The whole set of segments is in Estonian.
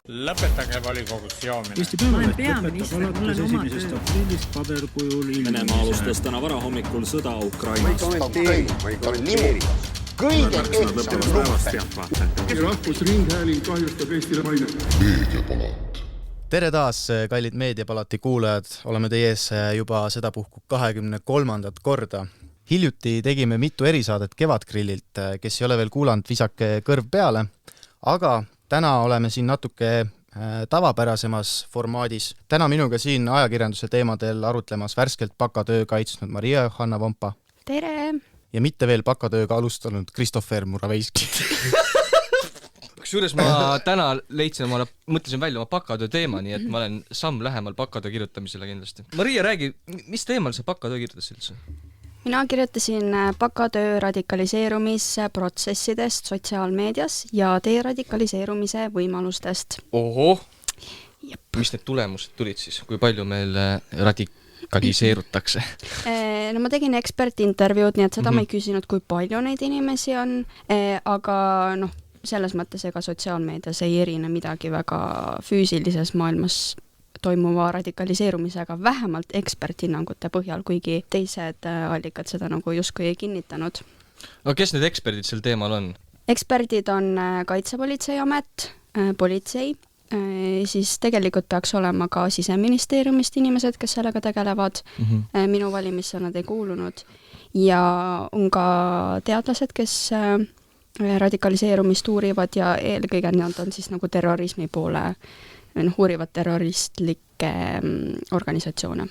Lõpetage volikogus joomine. Eesti Päevaleht lõpetab alates 1. aprillist paberkujul Venemaa alustas täna varahommikul sõda Ukrainas. Kõige kehtsam luppe. Rahvusringhääling kahjustab Eestile mainet. Meediapalat. Tere taas, kallid Meediapalati kuulajad. Oleme teie ees juba sedapuhku 23. korda. Hiljuti tegime mitu erisaadet Kevadgrillilt. Kes ei ole veel kuulanud, visake kõrv peale. Aga täna oleme siin natuke tavapärasemas formaadis. Täna minuga siin ajakirjanduse teemadel arutlemas värskelt bakatöö kaitsnud Maria Johanna Vompa. Tere! Ja mitte veel bakatööga alustanud Christopher Muraveiski. Kusjuures ma täna mõtlesin välja oma bakatöö teema, nii et ma olen samm lähemal bakatöö kirjutamisele kindlasti. Maria, räägi, mis teemal sa bakatöö kirjutas üldse? Mina kirjutasin bakatöö radikaliseerumisprotsessidest sotsiaalmeedias ja deradikaliseerumise võimalustest. Oho! Mis need tulemused tulid siis? Kui palju meil radikaliseerutakse? No ma tegin ekspertintervjuud, nii et seda ma ei küsinud, kui palju neid inimesi on, aga selles mõttes ega sotsiaalmeedias ei erine midagi väga füüsilises maailmas toimuva radikaliseerumisega, vähemalt eksperthinnangute põhjal, kuigi teised allikad seda nagu justkui ei kinnitanud. No kes need eksperdid sel teemal on? Eksperdid on Kaitsepolitseiamet, politsei, siis tegelikult peaks olema ka Siseministeeriumist inimesed, kes sellega tegelevad. Minu valimisse nad ei kuulunud. Ja on ka teadlased, kes radikaliseerumist uurivad ja eelkõige nad on siis nagu terrorismi poole uurivad terroristlikke organisatsioone.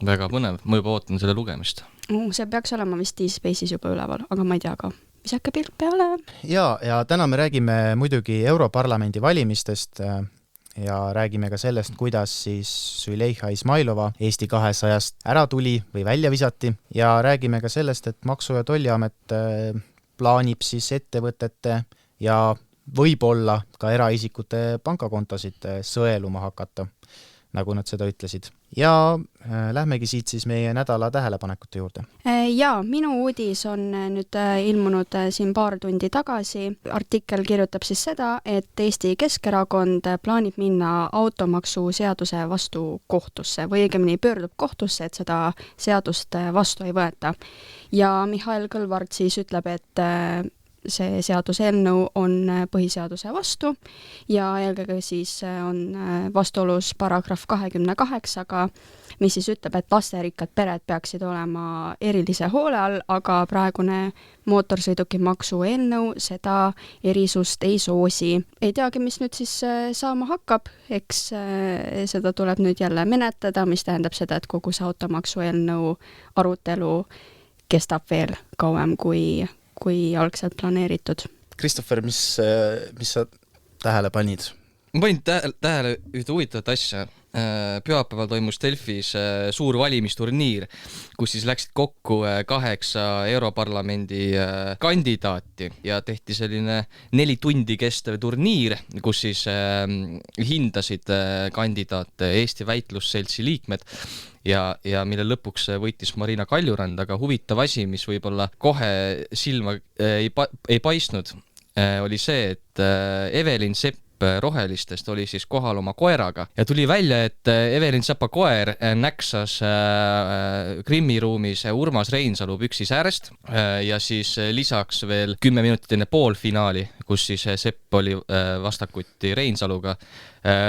Väga põnev, ma juba ootan selle lugemist. See peaks olema vist D-Space'is juba üleval, aga ma ei tea ka. Visake pilk peale. Ja täna me räägime muidugi Europarlamendi valimistest ja räägime ka sellest, kuidas siis Züleyxa Izmailova Eesti 200-st ära tuli või välja visati ja räägime ka sellest, et Maksu- ja Tolliamet plaanib siis ettevõtete ja võib-olla ka eraisikute pankakontosid sõeluma hakata, nagu nad seda ütlesid. Ja lähmegi siit siis meie nädala tähelepanekute juurde. Ja, minu uudis on nüüd ilmunud siin paar tundi tagasi. Artikkel kirjutab siis seda, et Eesti Keskerakond plaanib minna automaksu seaduse vastu kohtusse või õigemini pöördub kohtusse, et seda seadust vastu ei võeta. Ja Mihhail Kõlvart siis ütleb, et see seaduseelnõu on põhiseaduse vastu ja eelkõige siis on vastuolus paragrahv 28-ga, mis siis ütleb, et lasterikkad pered peaksid olema erilise hoole all, aga praegune mootorsõidukimaksu eelnõu seda erisust ei soosi. Ei teagi, mis nüüd siis saama hakkab, eks seda tuleb nüüd jälle menetleda, mis tähendab seda, et kogu see automaksu eelnõu arutelu kestab veel kauem kui algselt planeeritud. Christopher, mis sa tähele panid? Ma panin tähele ühte huvitavat asja. Pühapäeval toimus Delfis suur valimisturniir, kus siis läksid kokku 8 Europarlamendi kandidaati ja tehti selline 4 tundi kestev turniir, kus siis hindasid kandidaate Eesti Väitlusseltsi liikmed ja mille lõpuks võitis Marina Kaljurand, aga huvitav asi, mis võib-olla kohe silma ei paistnud, oli see, et Evelin Sepp Rohelistest oli siis kohal oma koeraga ja tuli välja, et Evelin Sepa koer näksas grimmiruumis Urmas Reinsalu püksis äärest ja siis lisaks veel 10 minutit enne poolfinaali, kus siis Sepp oli vastakuti Reinsaluga,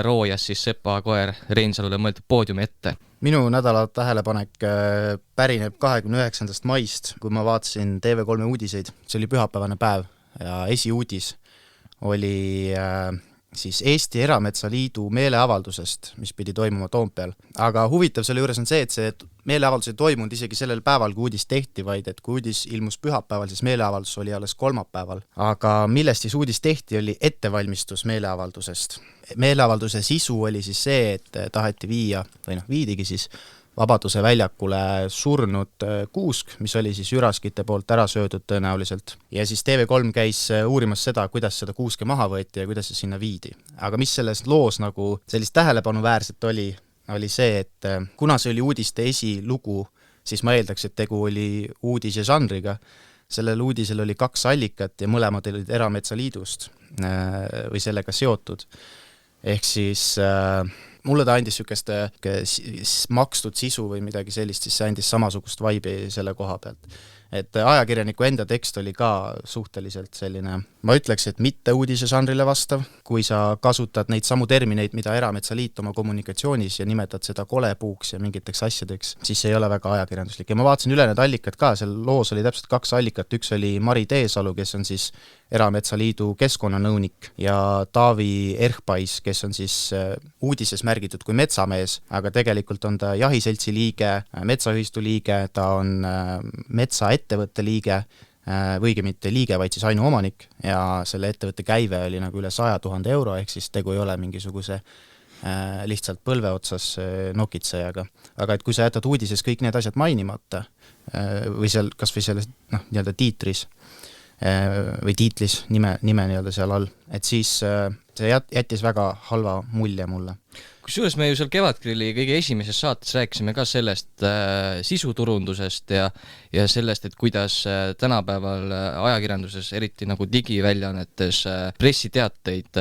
roojas siis Sepa koer Reinsalule mõeldud poodiumi ette. Minu nädala tähelepanek pärineb 29. maist, kui ma vaatasin TV3 uudiseid. See oli pühapäevane päev ja esiuudis oli siis Eesti Erametsaliidu meeleavaldusest, mis pidi toimuma Toompeal. Aga huvitav selle juures on see, et see meeleavaldus ei toimunud isegi sellel päeval, kui uudis tehti, vaid et kui uudis ilmus pühapäeval, siis meeleavaldus oli alles kolmapäeval. Aga millest siis uudis tehti, oli ettevalmistus meeleavaldusest. Meeleavalduse sisu oli siis see, et taheti viia, või viidigi siis Vabaduse väljakule surnud kuusk, mis oli siis üraskite poolt ära söödud tõenäoliselt. Ja siis TV3 käis uurimas seda, kuidas seda kuuske maha võeti ja kuidas see sinna viidi. Aga mis selles loos nagu sellist tähelepanuväärset oli see, et kuna see oli uudiste esilugu, siis ma eeldaks, et tegu oli uudise žanriga. Sellel uudisel oli 2 allikat ja mõlemad olid Erametsaliidust või sellega seotud. ehk siis mulle ta andis niisugust makstud sisu või midagi sellist, siis see andis samasugust vibe'i selle koha pealt. Et ajakirjaniku enda tekst oli ka suhteliselt selline, ma ütleks, et mitte uudisežanrile vastav, kui sa kasutad neid samu termineid, mida Erametsaliit oma kommunikatsioonis ja nimetad seda kolepuuks ja mingiteks asjadeks, siis see ei ole väga ajakirjanduslik. Ja ma vaatasin üle need allikad ka, seal loos oli täpselt 2 allikat, üks oli Mari Teesalu, kes on siis Erametsaliidu keskkonnanõunik ja Taavi Erhpais, kes on siis uudises märgitud kui metsamees, aga tegelikult on ta jahiseltsi liige, metsaühistu liige, ta on metsaettevõtte liige või mitte liige, vaid siis ainuomanik ja selle ettevõtte käive oli nagu üle 100 000 euro, ehk siis tegu ei ole mingisuguse lihtsalt põlve otsas nokitsejaga. Aga et kui sa jätad uudises kõik need asjad mainimata või seal, kas või selles nii-öelda tiitris või tiitlis nime nii-öelda seal all, et siis see jättis väga halva mulje mulle. Kusjuures me ju seal Kevadgrilli kõige esimeses saates rääkisime ka sellest sisuturundusest ja sellest, et kuidas tänapäeval ajakirjanduses, eriti nagu digiväljaannetes pressiteateid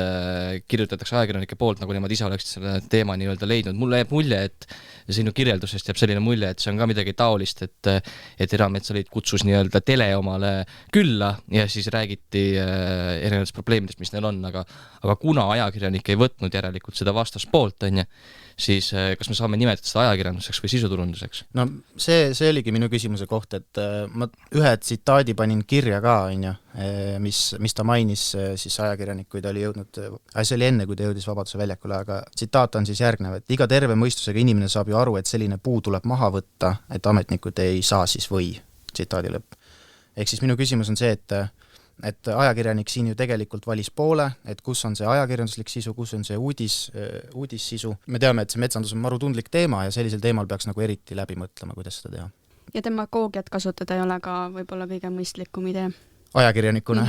kirjutatakse ajakirjanike poolt, nagu nemad ise oleksid selle teema nii-öelda leidnud. Mulle jääb mulje, et sinu kirjeldusest jääb selline mulje, et see on ka midagi taolist, et Erametsaliit kutsus nii-öelda tele omale külla ja siis räägiti erinevatest probleemidest, mis neil on, aga kuna ajakirjanik ei võtnud järelikult seda vastaspoolt, siis kas me saame nimetada seda ajakirjanduseks või sisuturunduseks? No see oligi minu küsimuse koht, et ma ühe tsitaadi panin kirja ka, mis ta mainis siis ajakirjanik, kui ta oli jõudnud, see oli enne, kui ta jõudis Vabaduse väljakule, aga tsitaat on siis järgnev, et iga terve mõistusega inimene saab ju aru, et selline puu tuleb maha võtta, et ametnikud ei saa siis või, tsitaadi lõpp. Ehk siis minu küsimus on see, et ajakirjanik siin ju tegelikult valis poole, et kus on see ajakirjanduslik sisu, kus on see uudis-sisu. Me teame, et see metsandus on maru tundlik teema ja sellisel teemal peaks nagu eriti läbi mõtlema, kuidas seda teha. Ja demagoogiat kasutada ei ole ka võib-olla kõige mõistlikum idee. Ajakirjanikuna.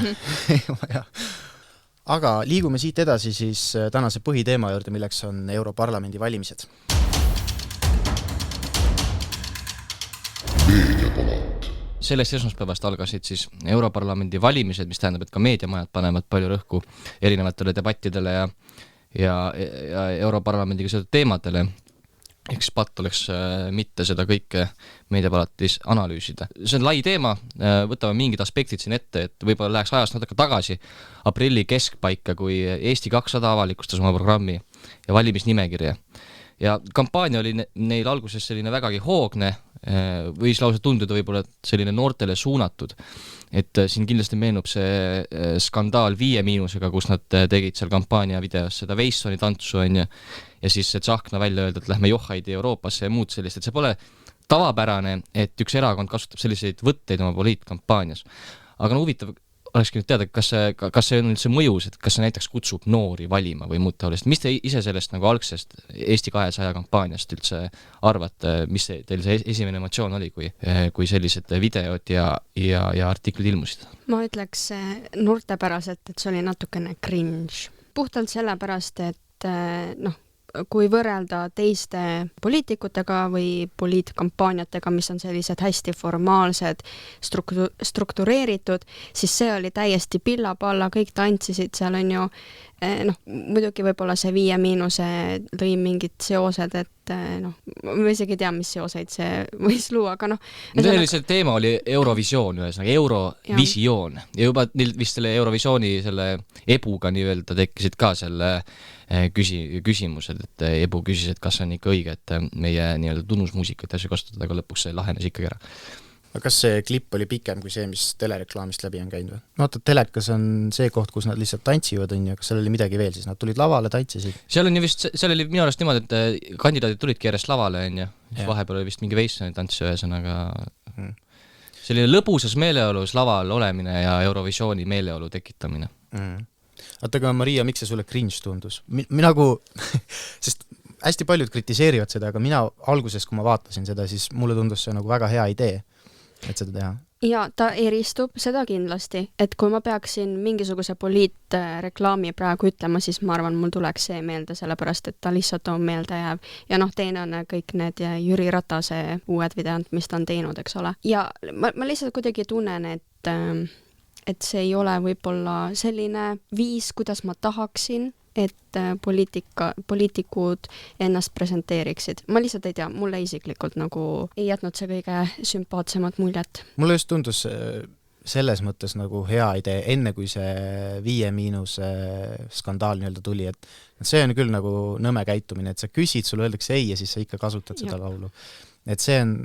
Aga liigume siit edasi siis tänase põhiteema juurde, milleks on Europarlamendi valimised. Sellest esmaspäevast algasid siis Europarlamendi valimised, mis tähendab, et ka meediamajad panevad palju rõhku erinevatele debattidele ja Europarlamendiga seotud teemadele. Eks patt oleks mitte seda kõike meediapalatis analüüsida. See on lai teema, võtame mingid aspektid siin ette, et võib-olla läheks ajast natuke tagasi aprilli keskpaika, kui Eesti 200 avalikustas oma programmi ja valimisnimekirja. Ja kampaania oli neil alguses selline vägagi hoogne, võis lausa tunduda võib-olla selline noortele suunatud, et siin kindlasti meenub see skandaal 5-, kus nad tegid seal kampaania videos seda Weissoni tantsu ja siis see Tsahkna välja öelda, et lähme johhaidi Euroopasse ja muud sellist, et see pole tavapärane, et üks erakond kasutab selliseid võtteid oma poliitkampaanias. Aga huvitav olekski nüüd teada, kas see on üldse mõjus, et kas see näiteks kutsub noori valima või muud taolist. Mis te ise sellest nagu algsest Eesti 200 kampaaniast üldse arvate, mis teil see esimene emotsioon oli, kui sellised videod ja artiklid ilmusid? Ma ütleks noortepäraselt, et see oli natukene cringe. Puhtalt sellepärast, et kui võrrelda teiste poliitikutega või poliitkampaaniatega, mis on sellised hästi formaalsed, struktureeritud, siis see oli täiesti pilla-palla, kõik tantsisid, seal on ju muidugi võib-olla see 5- lõi mingid seosed, et ma isegi ei tea, mis seoseid see võis luua, aga see teema oli Eurovisioon, Eurovisioon ja juba vist selle Eurovisiooni selle Ebuga nii-öelda tekkisid ka selle küsimused, et Ebu küsis, et kas on ikka õige, et meie nii-öelda tunnusmuusikat asju kasutada, aga lõpuks see lahenes ikkagi ära. Aga kas see klipp oli pikem kui see, mis telereklaamist läbi on käinud või? Vaata, telekas on see koht, kus nad lihtsalt tantsivad, kas seal oli midagi veel, siis nad tulid lavale, tantsisid? Seal oli minu arust niimoodi, et kandidaadid tulidki järjest lavale, vahepeal oli vist mingi Weissoni tantsu ühesõnaga selline lõbusas meeleolus laval olemine ja Eurovisiooni meeleolu tekitamine. Oota, aga Maria, miks see sulle cringe tundus? Sest hästi paljud kritiseerivad seda, aga mina alguses, kui ma vaatasin seda, siis mulle tundus see nagu väga hea idee, et seda teha. Ja ta eristub seda kindlasti, et kui ma peaksin mingisuguse poliitreklaami praegu ütlema, siis ma arvan, mul tuleks see meelde, sellepärast, et ta lihtsalt on meelde jääv. Ja teine on kõik need Jüri Ratase uued videod, mis ta on teinud, eks ole. Ja ma lihtsalt kuidagi tunnen, et see ei ole võib-olla selline viis, kuidas ma tahaksin et poliitikud ennast presenteeriksid. Ma lihtsalt ei tea, mulle isiklikult nagu ei jätnud see kõige sümpaatsemat muljet. Mulle just tundus selles mõttes nagu hea idee, enne kui see 5- skandaal nii-öelda tuli, et see on küll nagu nõme käitumine, et sa küsid, sulle öeldakse ei ja siis sa ikka kasutad seda laulu. Et see on,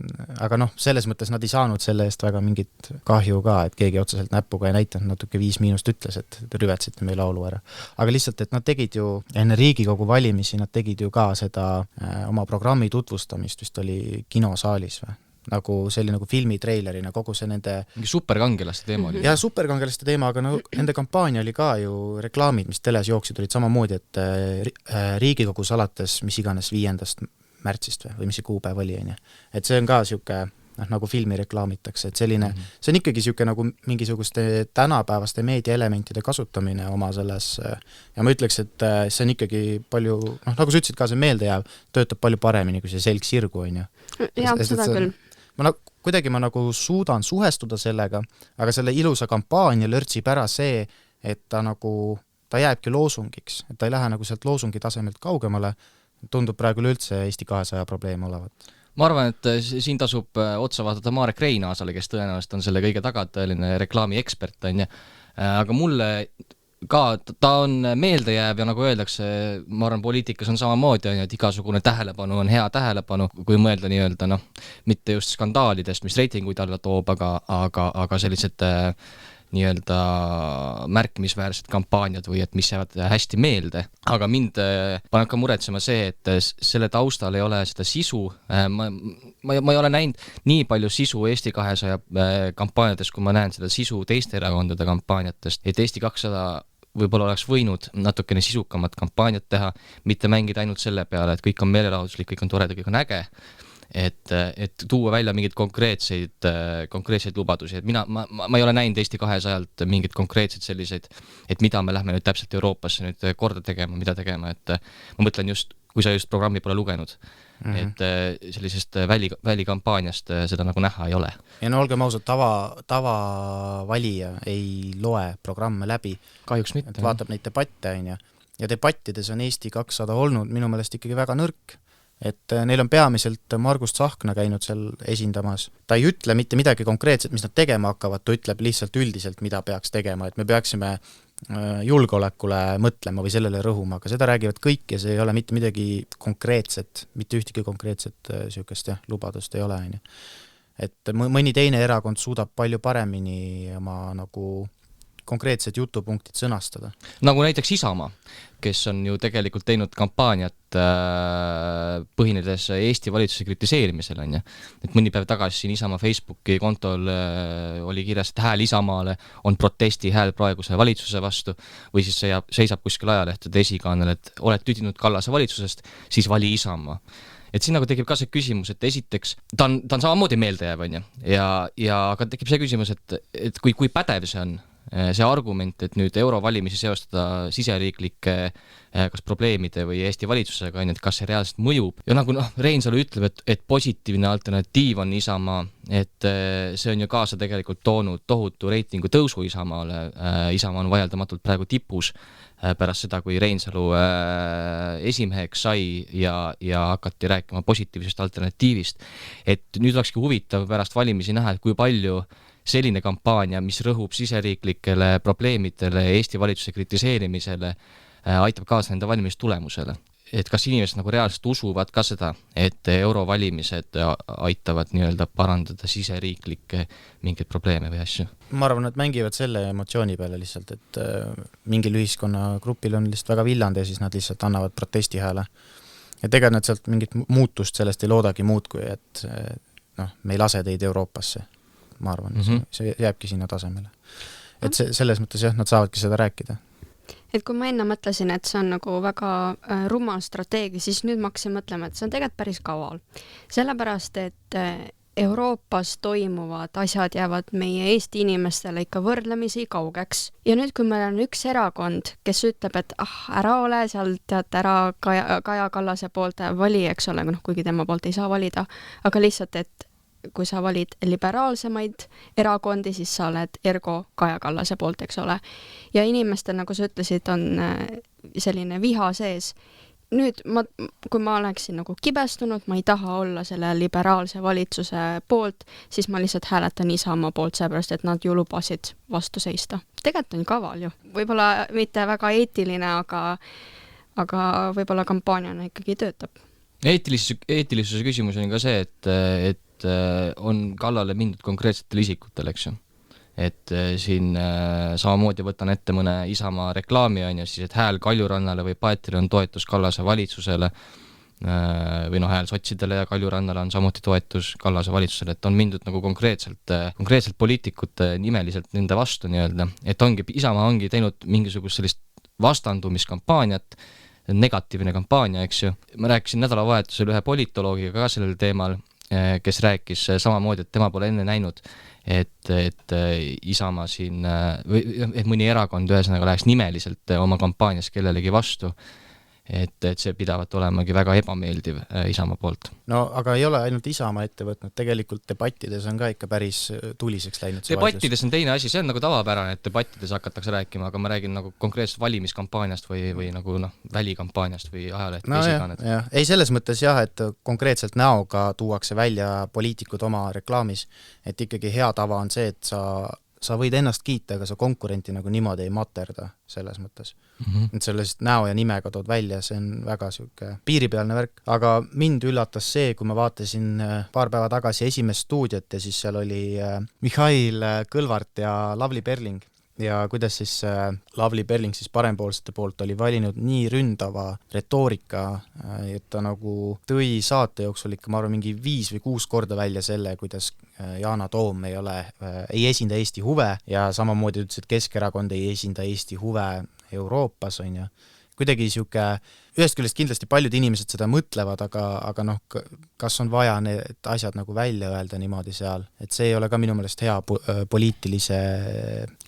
aga selles mõttes nad ei saanud selle eest väga mingit kahju ka, et keegi otseselt näpuga ei näitanud, natuke 5- ütles, et te rüvetsite meil laulu ära. Aga lihtsalt, et nad tegid ju enne Riigikogu valimisi, nad tegid ju ka seda oma programmi tutvustamist, vist oli kinosaalis või? Nagu selline nagu filmitreilerina, kogu see nende mingi superkangelaste teema oli. Ja superkangelaste teema, aga nende kampaania oli ka ju reklaamid, mis teles jooksid, olid samamoodi, et Riigikogus alates mis iganes 5. märtsist või mis see kuupäev oli, et see on ka siuke nagu filmi reklaamitakse, et selline, see on ikkagi siuke nagu mingisuguste tänapäevaste meediaelementide kasutamine oma selles, ja ma ütleks, et see on ikkagi palju, nagu sa ütlesid ka, see meeldejääv töötab palju paremini kui see selg sirgu, on ju. Ja, seda küll. Kuidagi ma nagu suudan suhestuda sellega, aga selle ilusa kampaania lörtsib ära see, et ta jääbki loosungiks, et ta ei lähe nagu sealt loosungi tasemelt kaugemale, tundub praegu üldse Eesti 200 probleem olevat. Ma arvan, et siin tasub otsa vaadata Marek Reinaasale, kes tõenäoliselt on selle kõige tagatõeline reklaami ekspert, on ju. Aga mulle ka, ta on meeldejääv ja nagu öeldakse, ma arvan, poliitikas on samamoodi, et igasugune tähelepanu on hea tähelepanu, kui mõelda nii-öelda, mitte just skandaalidest, mis reitinguid alla toob, aga sellised nii-öelda märkimisväärsed kampaaniad või et mis jäävad hästi meelde. Aga mind paneb ka muretsema see, et selle taustal ei ole seda sisu. Ma ei ole näinud nii palju sisu Eesti 200 kampaaniatest, kui ma näen seda sisu teiste erakondade kampaaniatest, et Eesti 200 võib-olla oleks võinud natukene sisukamat kampaaniat teha, mitte mängida ainult selle peale, et kõik on meelelahutuslik, kõik on toreda, kõik on äge, et tuua välja mingeid konkreetseid lubadusi, et ma ei ole näinud Eesti 200-lt mingeid konkreetseid selliseid, et mida me lähme nüüd täpselt Euroopasse nüüd korda tegema, mida tegema, et ma mõtlen just, kui sa just programmi pole lugenud, et sellisest välikampaaniast seda nagu näha ei ole. Ja olgem ausad, tava valija ei loe programme läbi. Kahjuks mitte. Vaatab neid debatte, ja debattides on Eesti 200 olnud minu meelest ikkagi väga nõrk. Et neil on peamiselt Margus Tsahkna käinud seal esindamas. Ta ei ütle mitte midagi konkreetset, mis nad tegema hakkavad, ta ütleb lihtsalt üldiselt, mida peaks tegema, et me peaksime julgeolekule mõtlema või sellele rõhuma, aga seda räägivad kõik ja see ei ole mitte midagi konkreetset, mitte ühtegi konkreetset sükest lubadust ei ole. Et mõni teine erakond suudab palju paremini oma nagu konkreetsed jutupunktid sõnastada. Nagu näiteks Isamaa, kes on ju tegelikult teinud kampaaniat põhinedes Eesti valitsuse kritiseerimisel, on ju. Et mõni päev tagasi siin Isamaa Facebooki kontol oli kirjas, et hääl Isamaale on protesti hääl praeguse valitsuse vastu või siis seisab kuskil ajalehtede esikaanel, et oled tüdinud Kallase valitsusest, siis vali Isamaa. Et siin nagu tekib ka see küsimus, et esiteks ta on samamoodi meeldejääv, on ju. Ja aga tekib see küsimus, et kui pädev see on, see argument, et nüüd eurovalimisi seostada siseriiklike kas probleemide või Eesti valitsusega, et kas see reaalselt mõjub. Ja nagu Reinsalu ütleb, et positiivne alternatiiv on Isamaa, et see on ju kaasa tegelikult toonud tohutu reitingu tõusu Isamaale. Isamaa on vaieldamatult praegu tipus pärast seda, kui Reinsalu esimeheks sai ja hakati rääkima positiivsest alternatiivist. Et nüüd olekski huvitav pärast valimisi näha, et kui palju selline kampaania, mis rõhub siseriiklikele probleemidele, Eesti valitsuse kritiseerimisele, aitab kaasa nende valimistulemusele. Et kas inimesed nagu reaalselt usuvad ka seda, et eurovalimised aitavad nii-öelda parandada siseriiklikke mingeid probleeme või asju? Ma arvan, et mängivad selle emotsiooni peale lihtsalt, et mingil ühiskonnagrupil on lihtsalt väga villand ja siis nad lihtsalt annavad protestihääle. Ja tegelikult nad sealt mingit muutust sellest ei loodagi muud kui, et me ei lase teid Euroopasse. Ma arvan, see jääbki sinna tasemele. Et selles mõttes nad saavadki seda rääkida. Et kui ma enne mõtlesin, et see on nagu väga rumal strateegia, siis nüüd ma hakkasin mõtlema, et see on tegelikult päris kaval. Sellepärast, et Euroopas toimuvad asjad jäävad meie Eesti inimestele ikka võrdlemisi kaugeks. Ja nüüd, kui meil on üks erakond, kes ütleb, et ära ole seal, tead ära Kaja Kallase poolt vali, eks ole, kuigi tema poolt ei saa valida, aga lihtsalt, et kui sa valid liberaalsemaid erakondi, siis sa oled ergo Kaja Kallase poolt, eks ole. Ja inimestel, nagu sa ütlesid, on selline viha sees. Nüüd, kui ma oleksin nagu kibestunud, ma ei taha olla selle liberaalse valitsuse poolt, siis ma lihtsalt hääletan Isamaa poolt, seepärast, et nad ju lubasid vastu seista. Tegelikult on kaval ju. Võib-olla mitte väga eetiline, aga võib-olla kampaaniana ikkagi töötab. Eetilisuse küsimus on ka see, et on kallale mindud konkreetsetel isikutel, eks ju. Et siin samamoodi võtan ette mõne Isamaa reklaami on ja siis, et hääl Kaljurannale või Paetrile on toetus Kallase valitsusele või hääl sotsidele ja Kaljurannale on samuti toetus Kallase valitsusele, et on mindud nagu konkreetselt poliitikute nimeliselt nende vastu nii-öelda, et Isamaa ongi teinud mingisugust sellist vastandumiskampaaniat, negatiivne kampaania, eks ju. Ma rääkisin nädalavahetusel ühe politoloogiga ka sellel teemal, kes rääkis samamoodi, et tema pole enne näinud, et Isamaa siin, et mõni erakond ühesõnaga läheks nimeliselt oma kampaanias kellelegi vastu, et see pidavat olemagi väga ebameeldiv Isamaa poolt. No aga ei ole ainult Isamaa ette võtnud, tegelikult debattides on ka ikka päris tuliseks läinud. Debattides on teine asi, see on nagu tavapärane, et debattides hakatakse rääkima, aga ma räägin nagu konkreetselt valimiskampaaniast või nagu välikampaaniast või ajaleht või isiganet. Ei, selles mõttes jah, et konkreetselt näoga tuuakse välja poliitikud oma reklaamis, et ikkagi hea tava on see, et sa võid ennast kiita, aga sa konkurenti nagu niimoodi ei materda selles mõttes. Et sellest näo ja nimega tood välja, see on väga siuke piiripealne värk. Aga mind üllatas see, kui ma vaatasin paar päeva tagasi esimest stuudiot ja siis seal oli Mihhail Kõlvart ja Lavly Perling. Ja kuidas siis Lavly Perling siis parempoolsete poolt oli valinud nii ründava retoorika, et ta nagu tõi saate jooksul ikka, ma arvan, mingi 5 või 6 korda välja selle, kuidas Yana Toom ei esinda Eesti huve ja samamoodi ütles, et Keskerakond ei esinda Eesti huve Euroopas, on ju. Kuidagi siuke, ühest küljest kindlasti paljud inimesed seda mõtlevad, aga kas on vaja need asjad nagu välja öelda niimoodi seal, et see ei ole ka minu meelest hea poliitilise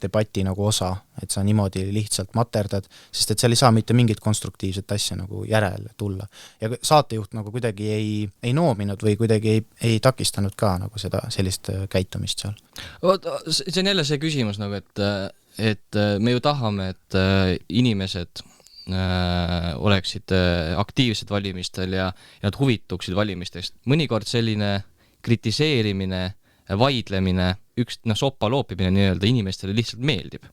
debati nagu osa, et sa niimoodi lihtsalt materdad, sest et seal ei saa mitte mingit konstruktiivset asja nagu järele tulla. Ja saatejuht nagu kuidagi ei noominud või kuidagi ei takistanud ka nagu seda sellist käitumist seal. See on jälle see küsimus nagu, et me ju tahame, et inimesed oleksid aktiivsed valimistel ja nad huvituksid valimistest. Mõnikord selline kritiseerimine, vaidlemine, sopa loopimine nii-öelda inimestele lihtsalt meeldib.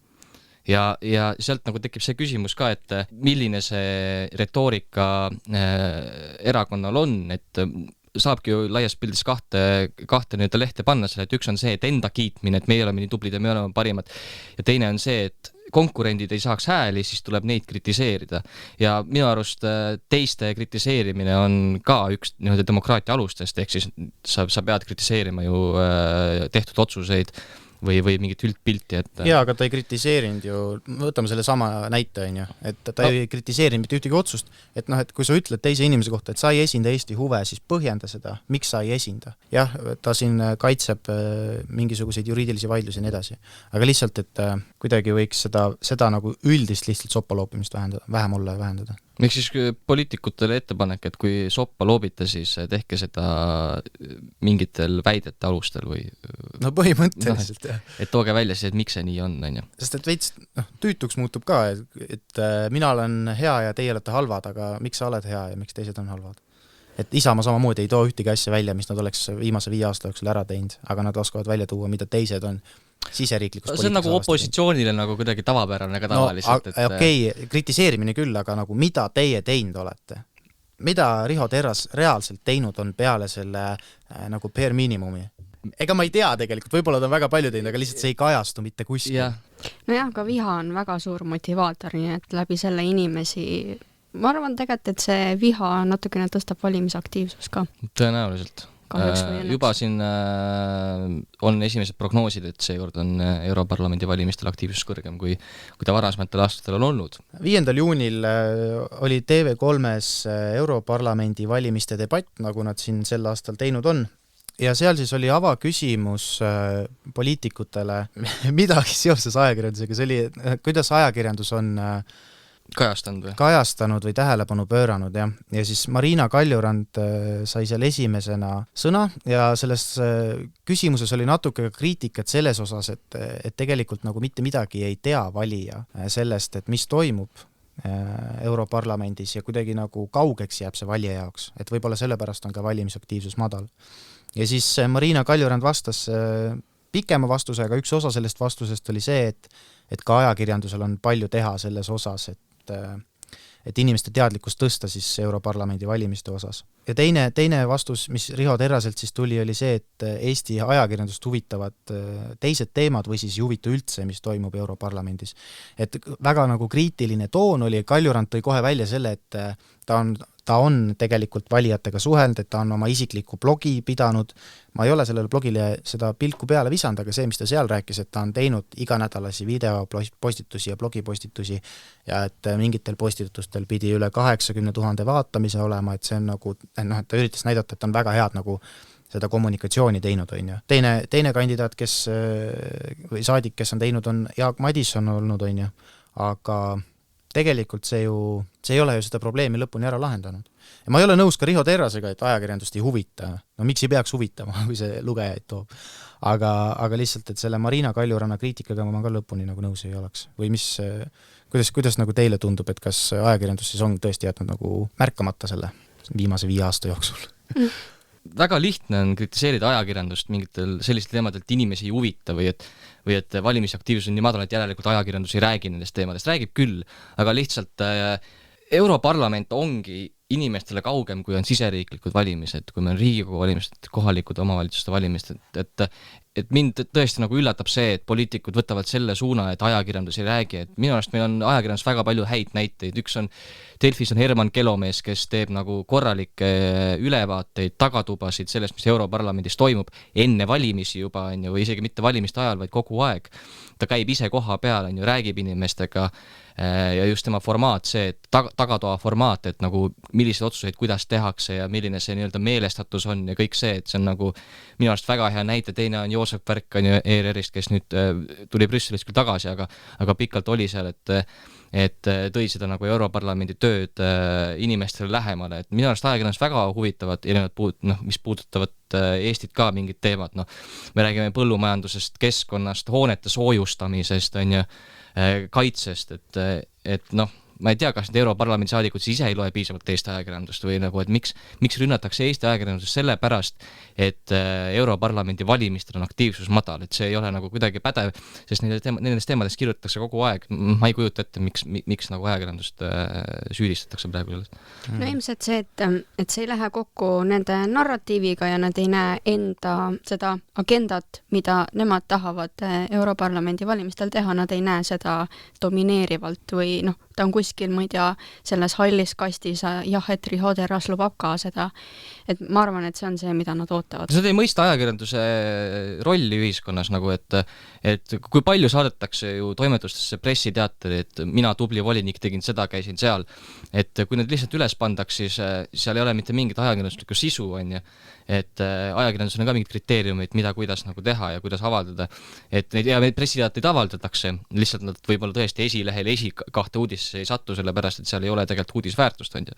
Ja sealt nagu tekib see küsimus ka, et milline see retoorika erakonnal on, et saabki ju laias pildis kahte nii-öelda lehte panna selle, et üks on see, et enda kiitmine, et me oleme nii tublid ja me oleme parimad, ja teine on see, et konkurendid ei saaks hääli, siis tuleb neid kritiseerida. Ja minu arust teiste kritiseerimine on ka üks demokraatia alustest, ehk siis sa pead kritiseerima ju tehtud otsuseid või mingit üldpilti, et Jaa, aga ta ei kritiseerinud ju, võtame selle sama näite, on ju, et ta ei kritiseerinud mitte ühtegi otsust, et kui sa ütled teise inimese kohta, et sa ei esinda Eesti huve, siis põhjenda seda, miks sa ei esinda. Jah, ta siin kaitseb mingisuguseid juriidilisi vaidlusi ja nii edasi, aga lihtsalt, et kuidagi võiks seda nagu üldist lihtsalt soppaloopimist vähem olla ja vähendada. Miks siis poliitikutele ettepanek, et kui soppa loobite, siis tehke seda mingitel väidete alustel või no põhimõtteliselt, jah. Et tooge välja siis, et miks see nii on, on ju. Sest et veits tüütuks muutub ka, et mina olen hea ja teie olete halvad, aga miks sa oled hea ja miks teised on halvad? Et Isamaa samamoodi ei too ühtegi asja välja, mis nad oleks viimase 5 aasta jooksul ära teinud, aga nad oskavad välja tuua, mida teised on siseriiklikus poliitikas. See on nagu opositsioonile nagu kuidagi tavapärane ka tavaliselt. Okei, kritiseerimine küll, aga nagu mida teie teinud olete? Mida Riho Terras reaalselt teinud on peale selle nagu per minimumi? Ega ma ei tea tegelikult, võib-olla ta on väga palju teinud, aga lihtsalt see ei kajastu mitte kuskil. Nojah, aga viha on väga suur motivaator, nii et läbi selle inimesi ma arvan tegelikult, et see viha natukene tõstab valimisaktiivsus ka. Tõenäoliselt. Juba siin on esimesed prognoosid, et seekord on Europarlamendi valimistel aktiivsus kõrgem, kui ta varasematel aastatel on olnud. 5. juunil oli TV3-s Europarlamendi valimiste debatt, nagu nad siin sel aastal teinud on. Ja seal siis oli avaküsimus poliitikutele midagi seoses ajakirjandusega. See oli, kuidas ajakirjandus on kajastanud või tähelepanu pööranud, jah. Ja siis Marina Kaljurand sai seal esimesena sõna ja selles küsimuses oli natuke ka kriitikat selles osas, et tegelikult nagu mitte midagi ei tea valija sellest, et mis toimub Europarlamendis ja kuidagi nagu kaugeks jääb see valija jaoks, et võib-olla sellepärast on ka valimisaktiivsus madal. Ja siis Marina Kaljurand vastas pikema vastuse, aga üks osa sellest vastusest oli see, et ka ajakirjandusel on palju teha selles osas, et inimeste teadlikkust tõsta siis Europarlamendi valimiste osas. Ja teine vastus, mis Riho Terraselt siis tuli, oli see, et Eesti ajakirjandust huvitavad teised teemad või siis ei huvita üldse, mis toimub Europarlamendis. Et väga nagu kriitiline toon oli, Kaljurand tõi kohe välja selle, et ta on tegelikult valijatega suhelnud, et ta on oma isiklikku blogi pidanud. Ma ei ole sellele blogile seda pilku peale visanud, aga see, mis ta seal rääkis, et ta on teinud iganädalasi videopostitusi ja blogipostitusi ja et mingitel postitustel pidi üle 80 000 vaatamise olema, et see on nagu, et ta üritas näidata, et ta on väga head nagu seda kommunikatsiooni teinud, on ju. Teine kandidaat, või saadik, kes on teinud, on Jaak Madison olnud, on ju, aga tegelikult see ei ole ju seda probleemi lõpuni ära lahendanud. Ja ma ei ole nõus ka Riho Terrasega, et ajakirjandust ei huvita. No miks ei peaks huvitama, kui see lugejaid toob. Aga lihtsalt, et selle Marina Kaljuranna kriitikaga ma ka lõpuni nagu nõus ei oleks. Või kuidas nagu teile tundub, et kas ajakirjandus siis on tõesti jätnud nagu märkamata selle viimase 5 aasta jooksul? Väga lihtne on kritiseerida ajakirjandust mingitel sellistel teemadel, et inimesi ei huvita või et valimisaktiivsus on nii madal, et järelikult ajakirjandus ei räägi nendest teemadest. Räägib küll, aga lihtsalt Europarlament ongi inimestele kaugem, kui on siseriiklikud valimised, kui meil on Riigikogu valimised, kohalikud omavalitsuste valimised, et mind tõesti nagu üllatab see, et poliitikud võtavad selle suuna, et ajakirjandus ei räägi, et minu arust meil on ajakirjandus väga palju häid näiteid. Üks on, Delfis on Herman Kelomees, kes teeb nagu korralikke ülevaateid, tagatubasid sellest, mis Europarlamendis toimub enne valimisi juba, või isegi mitte valimiste ajal, vaid kogu aeg. Ta käib ise koha peal, räägib inimestega ja just tema formaat, see tagatoa formaat, et nagu millised otsuseid, kuidas tehakse ja milline see nii-öelda meelestatus on ja kõik see, et see on nagu minu arust väga hea näite. Teine on Joosep Värk on ju ERR-ist, kes nüüd tuli Brüsselist küll tagasi, aga pikalt oli seal, et tõi seda nagu Europarlamendi tööd inimestele lähemale, et minu arust ajakirjandus väga huvitavad mis puudutavad Eestit ka mingid teemad, me räägime põllumajandusest, keskkonnast, hoonete soojustamisest, on ju, kaitsest, et ma ei tea, kas need Europarlamendi saadikud siis ise ei loe piisavalt Eesti ajakirjandust või nagu, et miks rünnatakse Eesti ajakirjandust selle pärast, et Europarlamendi valimistel on aktiivsus madal, et see ei ole nagu kuidagi pädev, sest nendest teemadest kirjutatakse kogu aeg. Ma ei kujuta ette, miks nagu ajakirjandust süüdistatakse praegu sellest. No ilmselt see, et see ei lähe kokku nende narratiiviga ja nad ei näe enda seda agendat, mida nemad tahavad Europarlamendi valimistel teha, nad ei näe seda domineerivalt või ta on kuskil, ma ei tea, selles hallis kastis, et Riho Terras lubab ka seda. Et ma arvan, et see on see, mida nad ootavad. Seda ei mõista ajakirjanduse rolli ühiskonnas, nagu et kui palju saadetakse ju toimetustesse pressiteateri, et mina tubli volinik tegin seda, käisin seal, et kui need lihtsalt üles pandaks, siis seal ei ole mitte mingit ajakirjanduslikku sisu, on ju, et ajakirjandusel on ka mingid kriteeriumid, mida kuidas nagu teha ja kuidas avaldada, et neid pressiteateid avaldatakse, lihtsalt nad võib-olla tõesti esilehel kahte uudisse ei satu, sellepärast, et seal ei ole tegelikult uudisväärtust, on ju.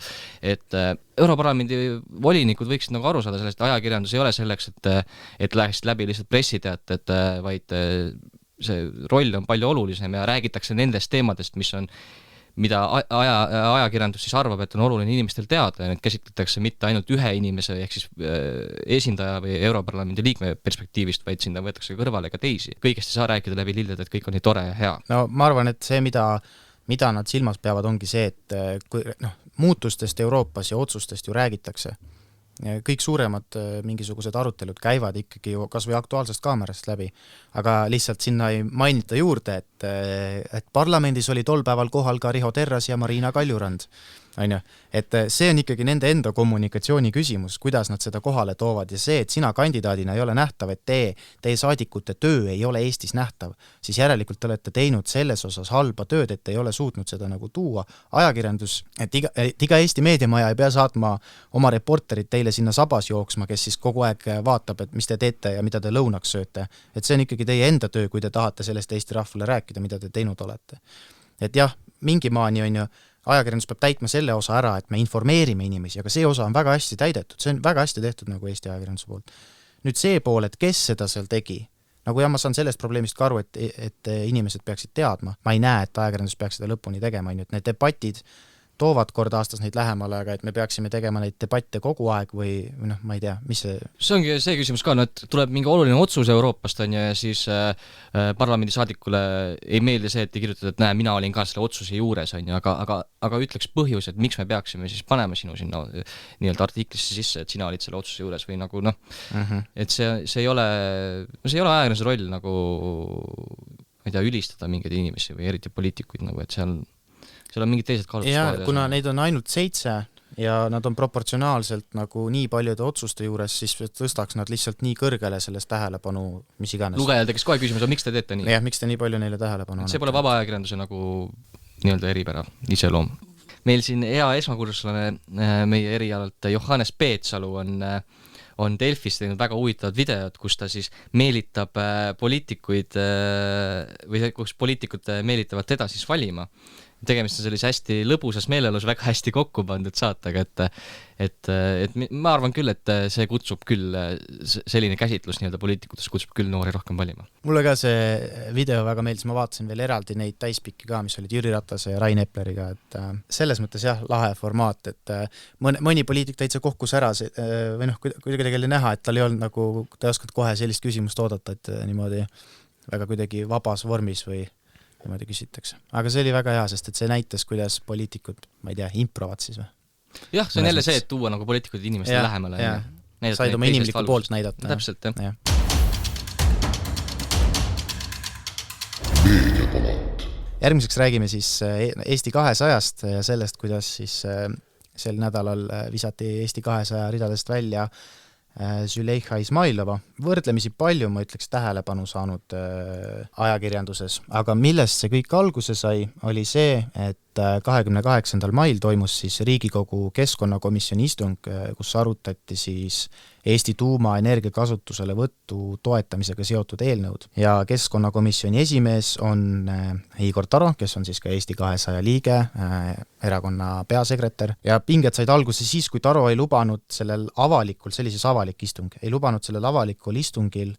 Et Europarlamendi volinikud võiksid nagu aru saada sellest, et ajakirjandus ei ole selleks, et läheks läbi lihtsalt pressiteated, vaid see roll on palju olulisem ja räägitakse nendest teemadest, mida ajakirjandus siis arvab, et on oluline inimestel teada ja need käsitletakse mitte ainult ühe inimese ehk siis esindaja või Europarlamendi liikme perspektiivist, vaid sinna võetakse kõrvale ka teisi. Kõigest ei saa rääkida läbi lillede, et kõik on nii tore ja hea. No ma arvan, et see, mida nad silmas peavad, ongi see, et kui, muutustest Euroopas ja otsustest ju räägitakse. Kõik suuremad mingisugused arutelud käivad ikkagi ju kas või Aktuaalsest kaamerast läbi, aga lihtsalt sinna ei mainita juurde, et parlamendis oli tol päeval kohal ka Riho Terras ja Marina Kaljurand. Et see on ikkagi nende enda kommunikatsiooni küsimus, kuidas nad seda kohale toovad ja see, et sina kandidaadina ei ole nähtav, et teie saadikute töö ei ole Eestis nähtav, siis järelikult te olete teinud selles osas halba tööd, et ei ole suutnud seda nagu tuua. Ajakirjandus, et iga Eesti meediamaja ei pea saatma oma reporterid teile sinna sabas jooksma, kes siis kogu aeg vaatab, et mis te teete ja mida te lõunaks sööte. Et see on ikkagi teie enda töö, kui te tahate sellest Eesti rahvale rääkida, mida te teinud olete. Et jah, mingi maani on ju, ajakirjandus peab täitma selle osa ära, et me informeerime inimesi, aga see osa on väga hästi täidetud, see on väga hästi tehtud nagu Eesti ajakirjanduse poolt. Nüüd see pool, et kes seda seal tegi, nagu ma saan sellest probleemist ka aru, et inimesed peaksid teadma, ma ei näe, et ajakirjandus peaks seda lõpuni tegema, et need debatid toovad kord aastas neid lähemale, aga et me peaksime tegema neid debatte kogu aeg või ma ei tea, mis see... See ongi see küsimus ka, et tuleb mingi oluline otsus Euroopast on ja siis parlamendisaadikule ei meeldi see, et ei kirjutada, et näe, mina olin ka selle otsuse juures on ja, aga ütleks põhjus, et miks me peaksime siis panema sinu sinna nii-öelda artiklisse sisse, et sina olid selle otsuse juures või nagu et see ei ole ajakirjanduse roll nagu ma ei tea, ülistada mingeid inimesi või eriti poliitikuid nagu, et seal on mingid teised kaalutuskohad. Ja kuna neid on ainult 7 ja nad on proportsionaalselt nagu nii paljude otsuste juures, siis tõstaks nad lihtsalt nii kõrgele sellest tähelepanu, mis iganes. Lugejal tekkis kohe küsimus, miks te teete nii? Jah, miks te nii palju neile tähelepanu see pole vaba ajakirjanduse nagu nii-öelda eripära, iseloom. Meil siin hea esmakursuslane meie erialalt Johannes Peetsalu on Delfis teinud väga huvitavad videod, kus ta siis meelitab poliitikuid või kus poliitikud meelitavad teda siis valima. Tegemist on sellise hästi lõbusas meelelus, väga hästi kokku pandud saatega, et ma arvan küll, et see kutsub küll, selline käsitlus nii-öelda poliitikutest kutsub küll noori rohkem valima. Mulle ka see video väga meeldis, ma vaatasin veel eraldi neid täispikki ka, mis olid Jüri Ratase ja Rain Epleriga, et selles mõttes jah, lahe formaat, et mõni poliitik täitsa kohkus ära või kuidagi oli näha, et tal ei olnud nagu, ta ei oskanud kohe sellist küsimust oodata, et niimoodi väga kuidagi vabas vormis või niimoodi küsitakse. Aga see oli väga hea, sest et see näitas, kuidas poliitikud, ma ei tea, improvad siis või? Jah, see on jälle see, et tuua nagu poliitikud inimestele lähemale. Said oma inimlikku poolt näidata. Täpselt, jah. Järgmiseks räägime siis Eesti 200-st ja sellest, kuidas siis sel nädalal visati Eesti 200 ridadest välja Züleyxa Izmailova. Võrdlemisi palju, ma ütleks, tähelepanu saanud ajakirjanduses, aga millest see kõik alguse sai, oli see, et 28. mail toimus siis Riigikogu keskkonnakomisjoni istung, kus arutati siis Eesti tuumaenergia kasutusele võttu toetamisega seotud eelnõud. Ja keskkonnakomisjoni esimees on Igor Taro, kes on siis ka Eesti 200 liige, erakonna peasekretär. Ja pinged said alguse siis, kui Taro ei lubanud sellel avalikul, sellises avalik istung, ei lubanud sellel avalikul istungil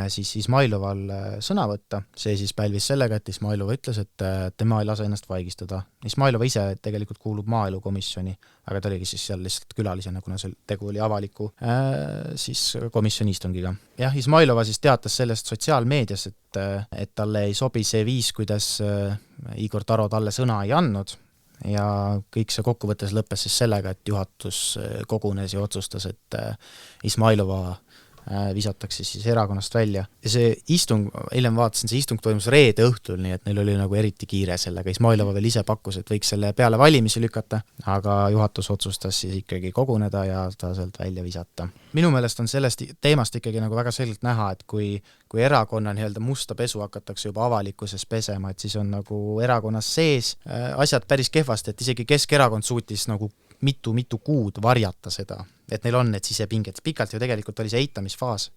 siis Izmailoval sõna võtta. See siis pälvis sellega, et Izmailova ütles, et tema ei lase ennast vaigistada. Izmailova ise tegelikult kuulub maaelukomisjoni, aga ta oligi siis seal lihtsalt külalisena, kuna see tegu oli avaliku siis komisjoni istungiga. Jah, Izmailova siis teatas sellest sotsiaalmeedias, et talle ei sobi see viis, kuidas Igor Taro talle sõna ei andnud. Ja kõik see kokkuvõttes lõppes siis sellega, et juhatus kogunes ja otsustas, et Izmailova visatakse siis erakonnast välja. Ja see istung, hiljem vaatasin, see istung toimus reede õhtul, nii et neil oli nagu eriti kiire sellega. Izmailova veel ise pakkus, et võiks selle peale valimisi lükata, aga juhatus otsustas siis ikkagi koguneda ja ta sealt välja visata. Minu meelest on sellest teemast ikkagi nagu väga selgelt näha, et kui erakonna nii-öelda musta pesu hakatakse juba avalikkuses pesema, et siis on nagu erakonnas sees asjad päris kehvasti, et isegi Keskerakond suutis nagu mitu kuud varjata seda, et neil on need sisepinged. Pikalt ju tegelikult oli see eitamisfaas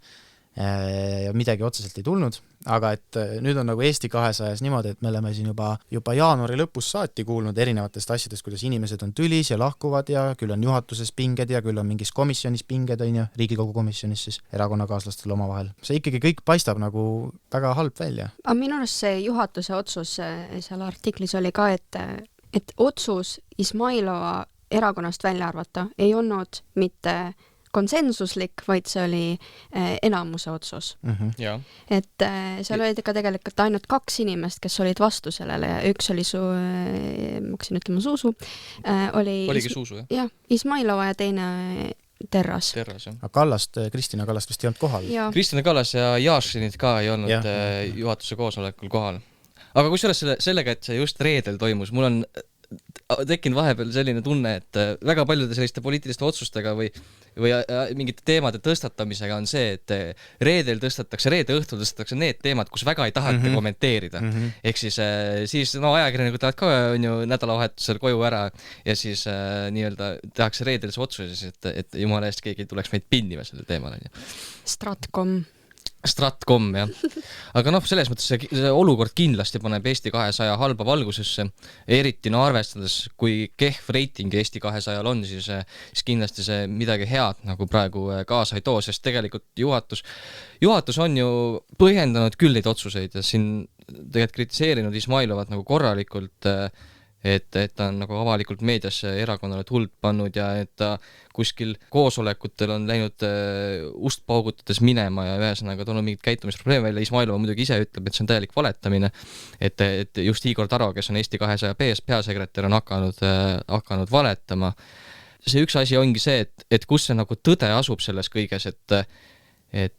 ja midagi otseselt ei tulnud, aga et nüüd on nagu Eesti 200 niimoodi, et me oleme siin juba jaanuari lõpus saati kuulnud erinevatest asjadest, kuidas inimesed on tülis ja lahkuvad ja küll on juhatuses pinged ja küll on mingis komisjonis pinged, on ju, Riigikogu komisjonis siis erakonnakaaslastel omavahel. See ikkagi kõik paistab nagu väga halb välja. Aga minu arust see juhatuse otsus seal artiklis oli ka, et otsus Izmailova erakonnast välja arvata ei olnud mitte konsensuslik, vaid see oli enamuse otsus. Et seal olid ka tegelikult ainult 2 inimest, kes olid vastu sellele ja üks oli ma hakkasin ütlema Suusu. Oligi Suusu, jah? Jah, Izmailova ja teine Terras, jah. Aga Kristina Kallast vist ei olnud kohal. Kristina Kallas ja Jašinit ka ei olnud juhatuse koosolekul kohal. Aga kusjuures sellega, et see just reedel toimus, mul on tekkinud vahepeal selline tunne, et väga paljude selliste poliitiliste otsustega või mingite teemade tõstatamisega on see, et reede õhtul tõstatakse need teemad, kus väga ei tahata kommenteerida. Ehk siis ajakirjanikud tahavad ka nädalavahetusel koju ära ja siis nii-öelda tehakse reedel see otsus, et jumala eest keegi tuleks meid pinnima selle teemal. Stratcom. Stratcom, jah. Aga noh, selles mõttes see olukord kindlasti paneb Eesti 200 halba valgusesse, eriti arvestades, kui kehv reiting Eesti 200-l on, siis kindlasti see midagi head nagu praegu kaasa ei too, sest tegelikult juhatus on ju põhjendanud küll neid otsuseid ja siin tegelikult kritiseerinud Izmailovat nagu korralikult, et ta on nagu avalikult meediasse erakonnale tuld pannud ja et ta kuskil koosolekutel on läinud ust paugutades minema ja ühesõnaga ta on mingit käitumisprobleeme välja. Izmailova muidugi ise ütleb, et see on täielik valetamine, et just Igor Taro, kes on Eesti 200 peasekretär, on hakanud valetama. See üks asi ongi see, et kus see nagu tõde asub selles kõiges, et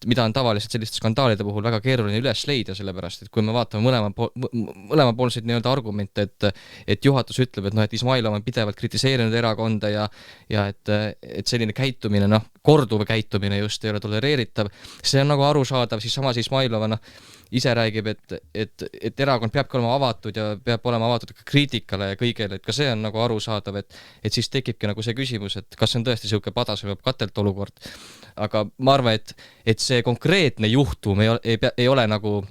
mida on tavaliselt selliste skandaalide puhul väga keeruline üles leida, sellepärast, et kui me vaatame mõlemapoolseid nii-öelda argumente, et juhatus ütleb, et Izmailov on pidevalt kritiseerinud erakonda ja et selline käitumine, korduv käitumine just ei ole tolereeritav, see on nagu arusaadav, siis samas Izmailov ise räägib, et erakond peabki olema avatud ja peab olema avatud ka kriitikale ja kõigele, et ka see on nagu arusaadav, et siis tekibki nagu see küsimus, et kas see on tõesti selline padase või katelt olukord. Aga ma arvan, et see konkreetne juhtum ei ole nagu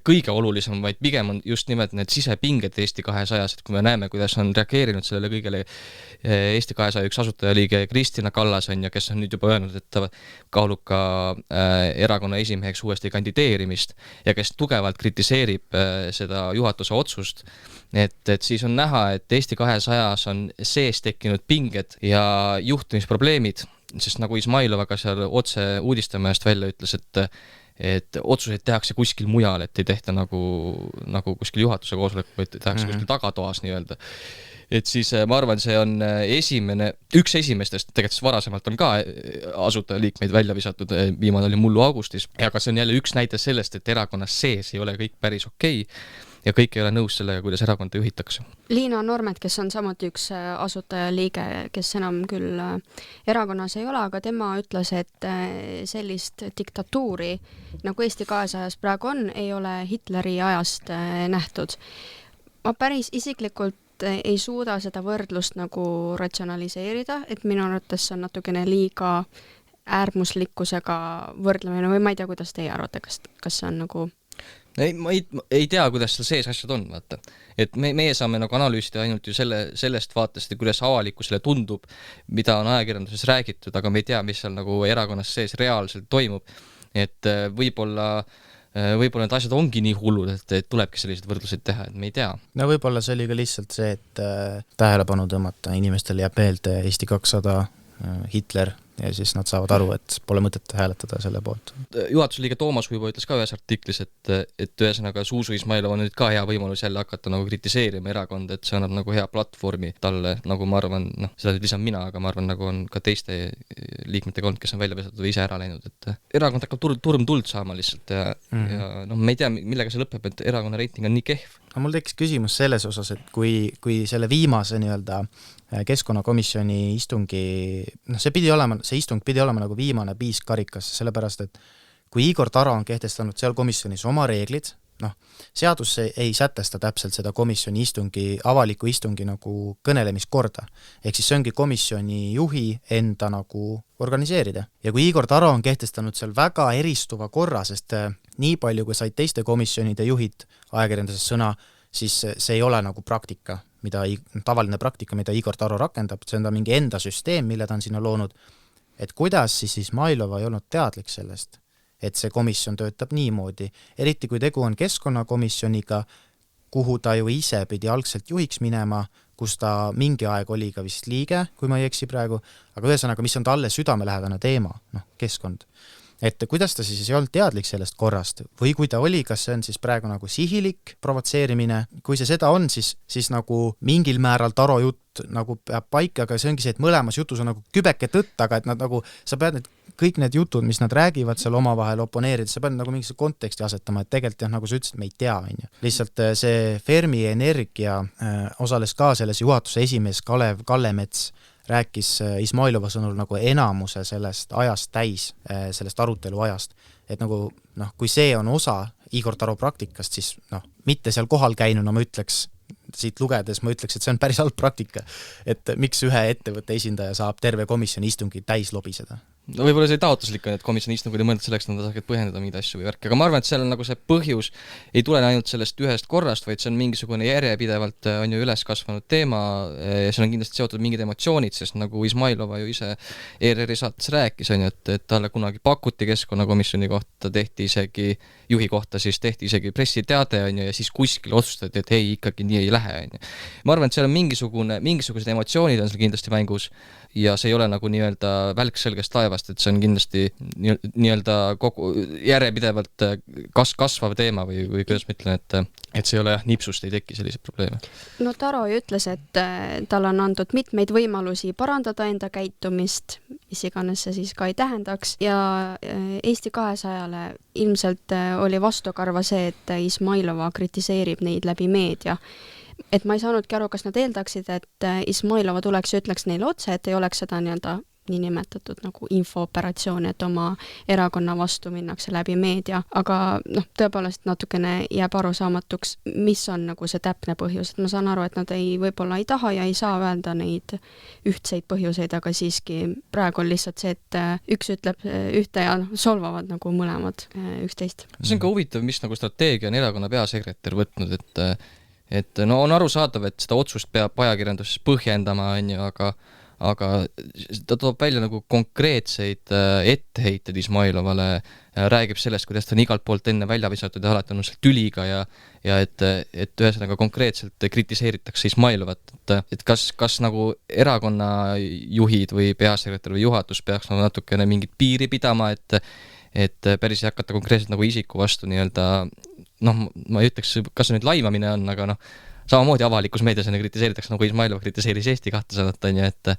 kõige olulisem, vaid pigem on just nimelt need sisepinged Eesti 200-s, et kui me näeme, kuidas on reageerinud sellele kõigele Eesti 200 üks asutajaliige Kristina Kallas on ja kes on nüüd juba öelnud, et ta kaalub ka erakonna esimeheks uuesti kandideerimist ja kes tugevalt kritiseerib seda juhatuse otsust, et siis on näha, et Eesti 200-s on sees tekkinud pinged ja juhtimisprobleemid, sest nagu Izmailova ka seal otse uudistamajast välja ütles, et otsuseid tehakse kuskil mujal, et ei tehta nagu kuskil juhatuse koosolek, vaid tehakse kuskil tagatoas nii-öelda. Et siis ma arvan, see on üks esimestest, tegelikult varasemalt on ka asutajaliikmeid välja visatud, viimane oli mullu augustis, aga see on jälle üks näite sellest, et erakonnas sees ei ole kõik päris okei ja kõik ei ole nõus sellega, kuidas erakonda juhitakse. Liina Normet, kes on samuti üks asutajaliige, kes enam küll erakonnas ei ole, aga tema ütles, et sellist diktatuuri, nagu Eesti 200-s praegu on, ei ole Hitleri ajast nähtud. Ma päris isiklikult ei suuda seda võrdlust nagu ratsionaliseerida, et minu arvates on natukene liiga äärmuslikkusega võrdlemine või ma ei tea, kuidas teie arvate, kas see on nagu... Ma ei tea, kuidas seal sees asjad on, vaata. Et meie saame nagu analüüsida ainult ju sellest vaatest, kuidas avalikkusele tundub, mida on ajakirjanduses räägitud, aga me ei tea, mis seal nagu erakonnas sees reaalselt toimub. Et võib-olla need asjad ongi nii hullud, et tulebki sellised võrdlused teha, et me ei tea. No võib-olla see oli ka lihtsalt see, et tähelepanu tõmmata inimestele jääb meelde Eesti 200, Hitler ja siis nad saavad aru, et pole mõtet hääletada selle poolt. Juhatuse liige Toomas Uibo ütles ka ühes artiklis, et ühesõnaga Zuzu Izmailov on nüüd ka hea võimalus jälle hakata nagu kritiseerima erakonda, et see annab nagu hea platvormi talle, nagu ma arvan, seda lisan mina, aga ma arvan, nagu on ka teiste liikmetega olnud, kes on välja visatud või ise ära läinud, et erakond hakkab turm tuld saama lihtsalt ja me ei tea, millega see lõpeb, et erakonna reiting on nii kehv. Mul tekkis küsimus selles osas, et kui selle viimase nii-öelda keskkonnakomisjoni istungi, see istung pidi olema nagu viimane piisk karikas, sellepärast, et kui Igor Taro on kehtestanud seal komisjonis oma reeglid, seadus ei sätesta täpselt seda komisjoni avaliku istungi nagu kõnelemiskorda. Ehk siis see ongi komisjoni juhi enda nagu organiseerida. Ja kui Igor Taro on kehtestanud seal väga eristuva korra, sest nii palju, kui said teiste komisjonide juhid ajakirjanduses sõna, siis see ei ole nagu praktika, tavaline praktika, mida Igor Taro rakendab, see on ta mingi enda süsteem, mille ta on sinna loonud, et kuidas siis Izmailova ei olnud teadlik sellest, et see komisjon töötab niimoodi, eriti kui tegu on keskkonnakomisjoniga, kuhu ta ju ise pidi algselt juhiks minema, kus ta mingi aeg oli ka vist liige, kui ma ei eksi praegu, aga ühesõnaga, mis on talle südamelähedane teema, keskkond. Et kuidas ta siis ei olnud teadlik sellest korrast või kui ta oli, kas see on siis praegu nagu sihilik provotseerimine, kui see seda on, siis nagu mingil määral Taro jutt nagu peab paika, aga see ongi see, et mõlemas jutus on nagu kübeke tõtt, aga et nad nagu, sa pead kõik need jutud, mis nad räägivad seal omavahel oponeerides, sa pead nagu mingisuguse konteksti asetama, et tegelikult nagu sa ütlesid, me ei tea, lihtsalt see Fermi Energia osales ka selles juhatuse esimees Kalev Kallemets, rääkis Izmailova sõnul nagu enamuse sellest ajast täis, sellest arutelu ajast, et nagu kui see on osa Igor Taro praktikast, siis mitte seal kohal käinuna ma ütleks, siit lugedes ma ütleks, et see on päris halb praktika, et miks ühe ettevõtte esindaja saab terve komisjoni istungi täis lobiseda. no võib-olla see taotluslik on, et komisjoni istung oli mõeldud selleks, et nad saaksid põhjendada mingeid asju või värki, aga ma arvan, et seal on nagu see põhjus ei tulene ainult sellest ühest korrast, vaid see on mingisugune järjepidevalt on ju üles kasvanud teema ja seal on kindlasti seotud mingid emotsioonid, sest nagu Izmailova ju ise ERR-i saates rääkis, on ju, et talle kunagi pakuti keskkonnakomisjoni kohta, tehti isegi juhi kohta, siis tehti isegi pressiteade, on ju, ja siis kuskil otsustati, et ei, ikkagi nii ei lähe, on ju. Ma arvan, et seal on mingisugused emotsioonid on seal kindlasti mängus ja see ei ole nagu nii-öelda välk selgest laevast, et see on kindlasti nii-öelda kogu järjepidevalt kasvav teema või kuidas ma ütlen, et see ei ole nipsust ei teki selliseid probleeme. No Taro ju ütles, et tal on antud mitmeid võimalusi parandada enda käitumist, mis iganes see siis ka ei tähendaks ja Eesti 200-le ilmselt oli vastukarva see, et Izmailova kritiseerib neid läbi meedia. Et ma ei saanudki aru, kas nad eeldaksid, et Izmailova tuleks ja ütleks neile otse, et ei oleks seda niinimetatud nagu infooperatsiooni, et oma erakonna vastu minnakse läbi meedia, aga tõepoolest natukene jääb arusaamatuks, mis on nagu see täpne põhjus, et ma saan aru, et nad võib-olla ei taha ja ei saa öelda neid ühtseid põhjuseid, aga siiski praegu on lihtsalt see, et üks ütleb ühte ja solvavad nagu mõlemad üksteist. See on ka huvitav, mis nagu strateegia on erakonna peasekretär võtnud, et no on arusaadav, et seda otsust peab ajakirjanduses põhjendama, on ju, aga ta toob välja nagu konkreetseid etteheited Izmailovale, räägib sellest, kuidas ta on igalt poolt enne välja visatud ja alati on seal tüliga ja et ühesõnaga konkreetselt kritiseeritakse Izmailovat, et kas nagu erakonna juhid või peasekretär või juhatus peaks nagu natukene mingit piiri pidama, et päris ei hakata konkreetselt nagu isiku vastu nii-öelda ma ei ütleks, kas see nüüd laimamine on, aga samamoodi avalikus meedias kritiseeritakse, nagu Izmailova kritiseeris Eesti 200, on ju,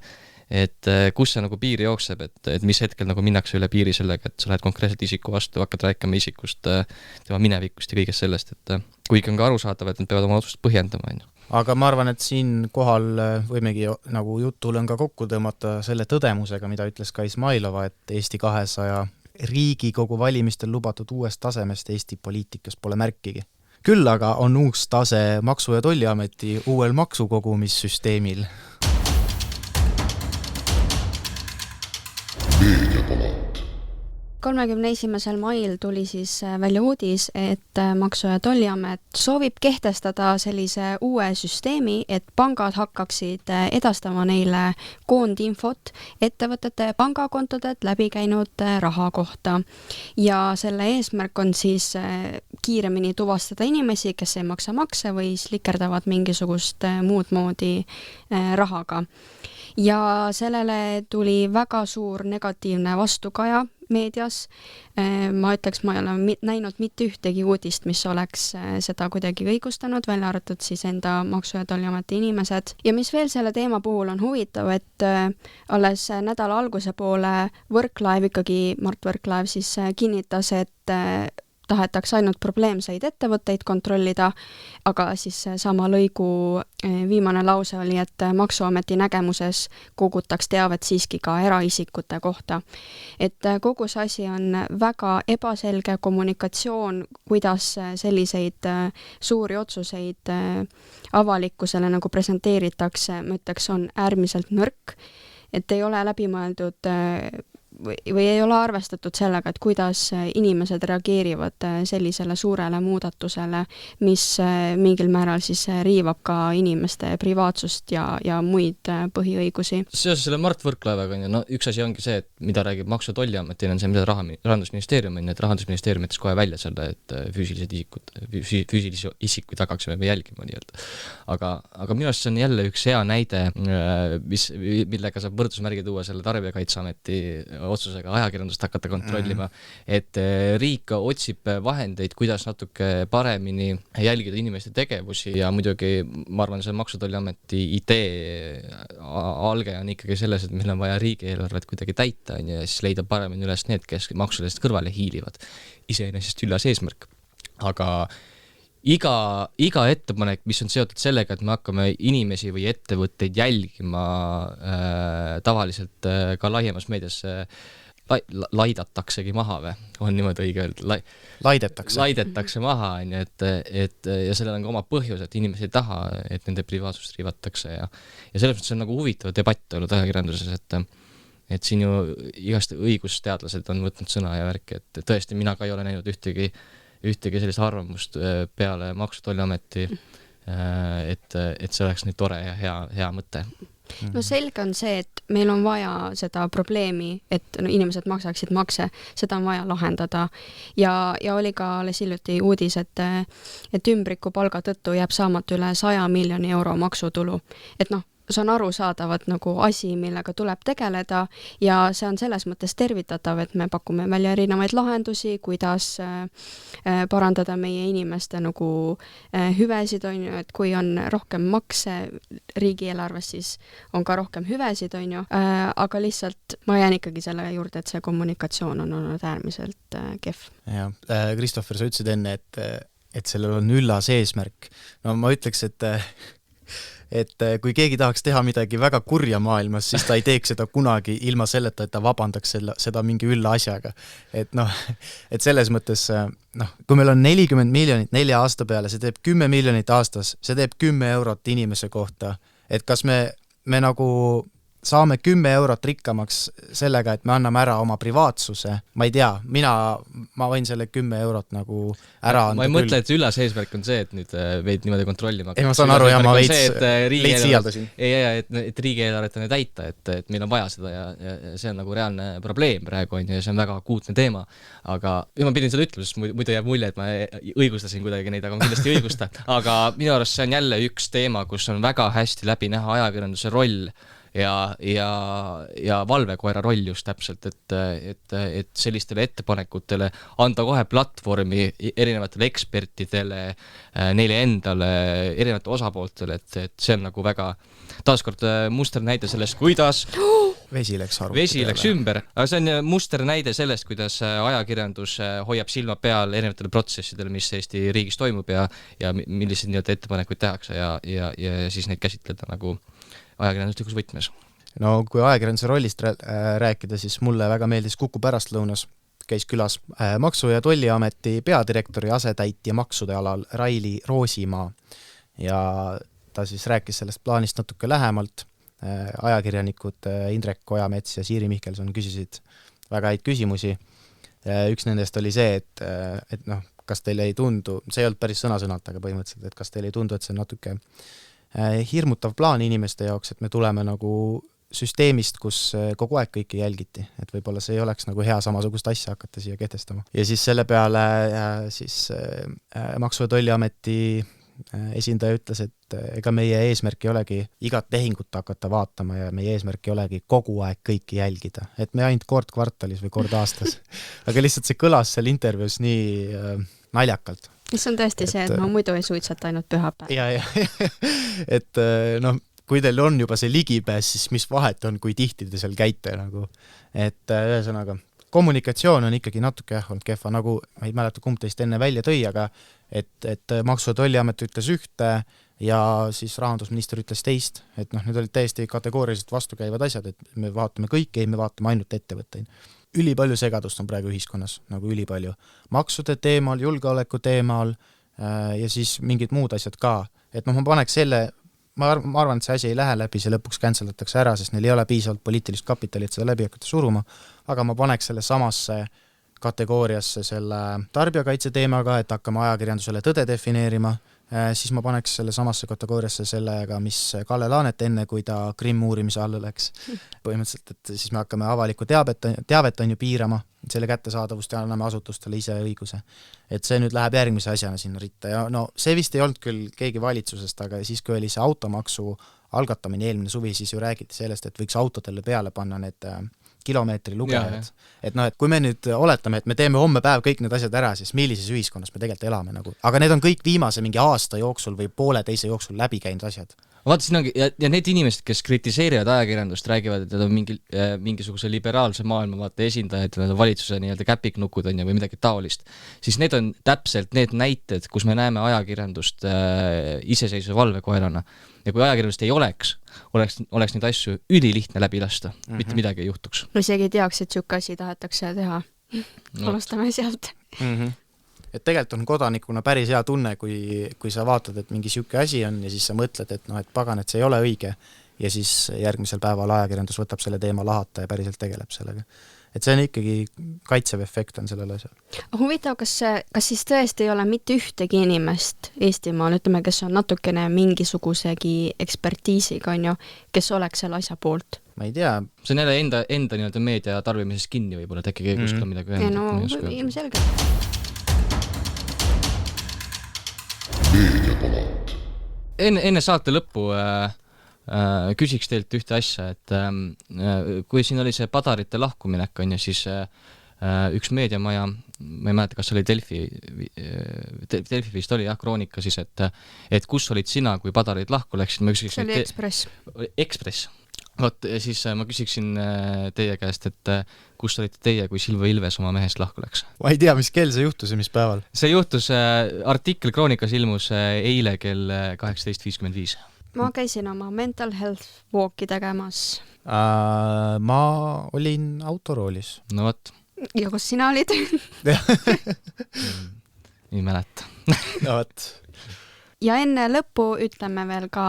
et kus see nagu piiri jookseb, et mis hetkel nagu minnakse üle piiri sellega, et sa lähed konkreetselt isiku vastu, hakkad rääkima isikust, tema minevikust ja kõigest sellest, et kuigi on ka arusaadav, et nad peavad oma otsust põhjendama, on ju. Aga ma arvan, et siin kohal võimegi nagu jutule on ka kokku tõmmata selle tõdemusega, mida ütles ka Izmailova, et Eesti 200 Riigikogu valimistel lubatud uuest tasemest Eesti poliitikas pole märkigi. Küll aga on uus tase Maksu- ja Tolliameti uuel maksukogumissüsteemil. Meediapalat. 31. mail tuli siis välja uudis, et Maksu- ja Tolliamet soovib kehtestada sellise uue süsteemi, et pangad hakkaksid edastama neile koondinfot ettevõtete pangakontodelt läbi käinud raha kohta. Ja selle eesmärk on siis kiiremini tuvastada inimesi, kes ei maksa makse või slikerdavad mingisugust muud moodi rahaga. Ja sellele tuli väga suur negatiivne vastukaja meedias. Ma ütleks, ma ei ole näinud mitte ühtegi uudist, mis oleks seda kuidagi õigustanud, välja arvatud siis enda Maksu- ja Tolliameti inimesed. Ja mis veel selle teema puhul on huvitav, et alles nädala alguse poole Mart Võrklaev siis kinnitas, et tahetakse ainult probleemseid ettevõtteid kontrollida, aga siis sama lõigu viimane lause oli, et Maksuameti nägemuses kogutaks teavet siiski ka eraisikute kohta. Et kogu see asi on väga ebaselge kommunikatsioon, kuidas selliseid suuri otsuseid avalikkusele nagu presenteeritakse, ma ütleks, on äärmiselt nõrk, et ei ole läbimõeldud või ei ole arvestatud sellega, et kuidas inimesed reageerivad sellisele suurele muudatusele, mis mingil määral siis riivab ka inimeste privaatsust ja muid põhiõigusi. Seoses selle Mart Võrklaevaga, üks asi ongi see, et mida räägib Maksu- ja Tolliametil on see, mida Rahandusministeerium on, et Rahandusministeerium jättis kohe välja selle, et füüsilisi isikuid hakaksime jälgima nii-öelda. Aga minu arust see on jälle üks hea näide, millega saab võrdusmärgi tuua selle Tarbijakaitseameti otsusega ajakirjandust hakata kontrollima, et riik otsib vahendeid, kuidas natuke paremini jälgida inimeste tegevusi ja muidugi ma arvan, see Maksu- ja Tolliameti idee alge on ikkagi selles, et meil on vaja riigieelarvet kuidagi täita ja siis leida paremini üles need, kes maksudest kõrvale hiilivad. Iseenesest üllas eesmärk. Aga iga ettepanek, mis on seotud sellega, et me hakkame inimesi või ettevõtteid jälgima tavaliselt ka laiemas meedias laidataksegi maha või? On niimoodi õige öelda? Laidetakse maha, et ja sellel on ka oma põhjus, et inimesed ei taha, et nende privaatsust riivatakse ja selles mõttes on nagu huvitav debatt olnud ajakirjanduses, et siin ju igast õigusteadlased on võtnud sõna ja värki, et tõesti mina ka ei ole näinud ühtegi sellist arvamust peale Maksu- ja Tolliameti, et see oleks nii tore ja hea mõte. No selge on see, et meil on vaja seda probleemi, et inimesed maksaksid makse, seda on vaja lahendada ja oli ka alles hiljuti uudis, et ümbriku palga tõttu jääb saamata üle 100 miljoni euro maksutulu. Et see on arusaadavat nagu asi, millega tuleb tegeleda ja see on selles mõttes tervitatav, et me pakume välja erinevaid lahendusi, kuidas parandada meie inimeste nagu hüvesid, on ju, et kui on rohkem makse riigieelarves, siis on ka rohkem hüvesid, on ju, aga lihtsalt ma jään ikkagi selle juurde, et see kommunikatsioon on olnud äärmiselt kehv. Ja, Kristoffer, sa ütlesid enne, et sellel on üllas eesmärk. No ma ütleks, et kui keegi tahaks teha midagi väga kurja maailmas, siis ta ei teeks seda kunagi ilma selleta, et ta vabandaks seda mingi ülla asjaga. Et et selles mõttes, kui meil on 40 miljonit 4 aasta peale, see teeb 10 miljonit aastas, see teeb 10 eurot inimese kohta. Et kas me nagu saame 10 eurot rikkamaks sellega, et me anname ära oma privaatsuse, ma ei tea, ma võin selle 10 eurot nagu ära anda. Ma ei mõtle, et üllas eesmärk on see, et nüüd veid niimoodi kontrollima. Ei, ma saan aru, ja ma veits sijaldasin. Et riigieelarvet on täita, et meil on vaja seda ja see on nagu reaalne probleem praegu on ja see on väga akuutne teema. Aga ma pidin seda ütlema, sest muidu jääb mulje, et ma õigustasin kuidagi neid, aga ma kindlasti ei õigusta. Aga minu arust see on jälle üks teema, kus on väga hästi läbi näha ajakirjanduse roll ja valvekoera roll just täpselt, et sellistele ettepanekutele anda kohe platvormi erinevatele ekspertidele, neile endale, erinevate osapooltele, et see on nagu väga taaskord muster näide sellest, kuidas Vesi läks ümber, aga see on muster näide sellest, kuidas ajakirjandus hoiab silma peal erinevatele protsessidele, mis Eesti riigis toimub ja millised ettepanekuid tehakse ja siis neid käsitleda nagu ajakirjanduslikus võtmes. No kui ajakirjanduse rollist rääkida, siis mulle väga meeldis Kuku pärastlõunas, käis külas Maksu- ja Tolliameti peadirektori asetäitja maksude alal Raili Roosimaa ja ta siis rääkis sellest plaanist natuke lähemalt. Ajakirjanikud Indrek Ojamets ja Siiri Mihkelson küsisid väga häid küsimusi. Üks nendest oli see, et kas teile ei tundu, see ei olnud päris sõna-sõnalt, aga põhimõtteliselt, et kas teile ei tundu, et see on natuke hirmutav plaan inimeste jaoks, et me tuleme nagu süsteemist, kus kogu aeg kõiki jälgiti, et võib-olla see ei oleks nagu hea samasugust asja hakata siia kehtestama. Ja siis selle peale Maksu- ja Tolliameti esindaja ütles, et ega meie eesmärk ei olegi igat tehingut hakata vaatama ja meie eesmärk ei olegi kogu aeg kõiki jälgida, et me ainult kord kvartalis või kord aastas. Aga lihtsalt see kõlas seal intervjuus nii naljakalt. Mis on tõesti see, et ma muidu ei suitsata ainult pühapäev. Ja. Et kui teil on juba see ligipääs, siis mis vahet on, kui tihti te seal käite nagu. Et ühesõnaga, kommunikatsioon on ikkagi natuke olnud kehva, nagu ma ei mäleta, kumb teist enne välja tõi, aga et Maksu- ja Tolliamet ütles ühte ja siis rahandusminister ütles teist, et need olid täiesti kategooriliselt vastukäivad asjad, et me vaatame kõike, ei me vaatame ainult ettevõtteid. Ülipalju segadust on praegu ühiskonnas, nagu ülipalju. Maksude teemal, julgeoleku teemal ja siis mingid muud asjad ka. Et ma paneks selle, ma arvan, et see asi ei lähe läbi, see lõpuks canceldatakse ära, sest neil ei ole piisavalt poliitilist kapitali, et seda läbi hakata suruma, aga ma paneks selle samasse kategooriasse selle tarbijakaitse teemaga, et hakkame ajakirjandusele tõde defineerima, siis ma paneks selle samasse kategooriasse sellega, mis Kalle Laanet enne, kui ta Krimm uurimise alla läks. Põhimõtteliselt, et siis me hakkame avalikku teavet on ju piirama, selle kättesaadavust ja anname asutustele ise õiguse. Et see nüüd läheb järgmise asjana sinna ritta ja see vist ei olnud küll keegi valitsusest, aga siis kui oli see automaksu algatamine eelmine suvi, siis ju räägiti sellest, et võiks autodele peale panna need kilomeetri lugejad. Et kui me nüüd oletame, et me teeme homme päev kõik need asjad ära, siis millises ühiskonnas me tegelikult elame nagu. Aga need on kõik viimase mingi aasta jooksul või pooleteise jooksul läbi käinud asjad. Vaata, siin ongi, ja need inimesed, kes kritiseerivad ajakirjandust, räägivad, et nad on mingisuguse liberaalse maailmavaate esindajad ja nad on valitsuse nii-öelda käpiknukud on ja või midagi taolist, siis need on täpselt need näited, kus me näeme ajakirjandust iseseisva valvekoerana. Ja kui ajakirjandust ei oleks neid asju ülilihtne läbi lasta, mitte midagi ei juhtuks. No isegi ei teaks, et siuke asi tahetakse teha. Alustame sealt. Et tegelikult on kodanikuna päris hea tunne, kui sa vaatad, et mingi siuke asi on ja siis sa mõtled, et pagan, et see ei ole õige ja siis järgmisel päeval ajakirjandus võtab selle teema lahata ja päriselt tegeleb sellega. Et see on ikkagi kaitsev efekt on sellel asjal. Huvitav, kas siis tõesti ei ole mitte ühtegi inimest Eestimaal, ütleme, kes on natukene mingisugusegi ekspertiisiga, on ju, kes oleks selle asja poolt? Ma ei tea. See on jälle enda nii-öelda meedia tarbimises kinni võib-olla, et äkki kuskil on midagi öelnud. No, ilmselgelt. Enne saate lõppu küsiks teilt ühte asja, et kui siin oli see Padarite lahkuminek on ja siis üks meediamaja, ma ei mäleta, kas oli Delfi vist oli Kroonika siis, et kus olid sina, kui Padarid lahku läksid? See oli Ekspress. Ekspress. Vot, siis ma küsiksin teie käest, et kus olite teie, kui Silvo Ilves oma mehest lahku läks? Ma ei tea, mis kell see juhtus ja mis päeval? See juhtus, artikkel Kroonikas ilmus eile kell 18.55. Ma käisin oma mental health walki tegemas. Ma olin autoroolis. No võt. Ja kus sina olid? Ei mäleta. No võt. Ja enne lõppu ütleme veel ka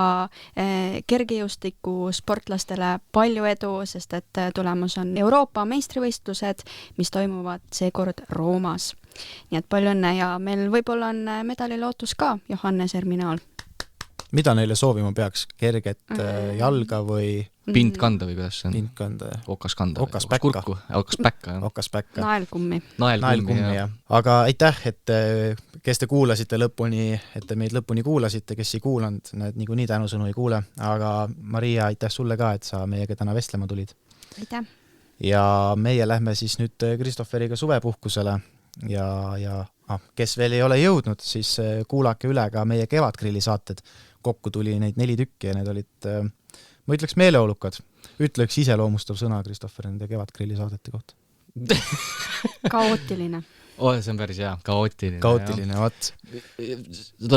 kergejõustiku sportlastele palju edu, sest et tulemus on Euroopa meistrivõistlused, mis toimuvad seekord Roomas. Nii et palju õnne ja meil võib-olla on medalilootus ka Johannes Erminaal. Mida neile soovima peaks? Kerget jalga või? Pind kanda või kuidas see on? Pind kanda. Okas kanda. Okas päkka. Okas päkka. Naelkummi. Naelkummi, jah. Aga aitäh, et kes te kuulasite lõpuni, et te meid lõpuni kuulasite, kes ei kuulanud, need niikuinii tänusõnu ei kuule. Aga Maria, aitäh sulle ka, et sa meiega täna vestlema tulid. Aitäh. Ja meie lähme siis nüüd Kristofferiga suvepuhkusele ja kes veel ei ole jõudnud, siis kuulake üle ka meie Kevadgrilli saated. Kokku tuli neid 4 tükki ja need olid, ma ütleks, meeleolukad. Ütle üks iseloomustav sõna, Kristoffer, nende Kevadgrilli saadete kohta. Kaootiline. See on päris hea, kaootiline. Kaootiline, vat.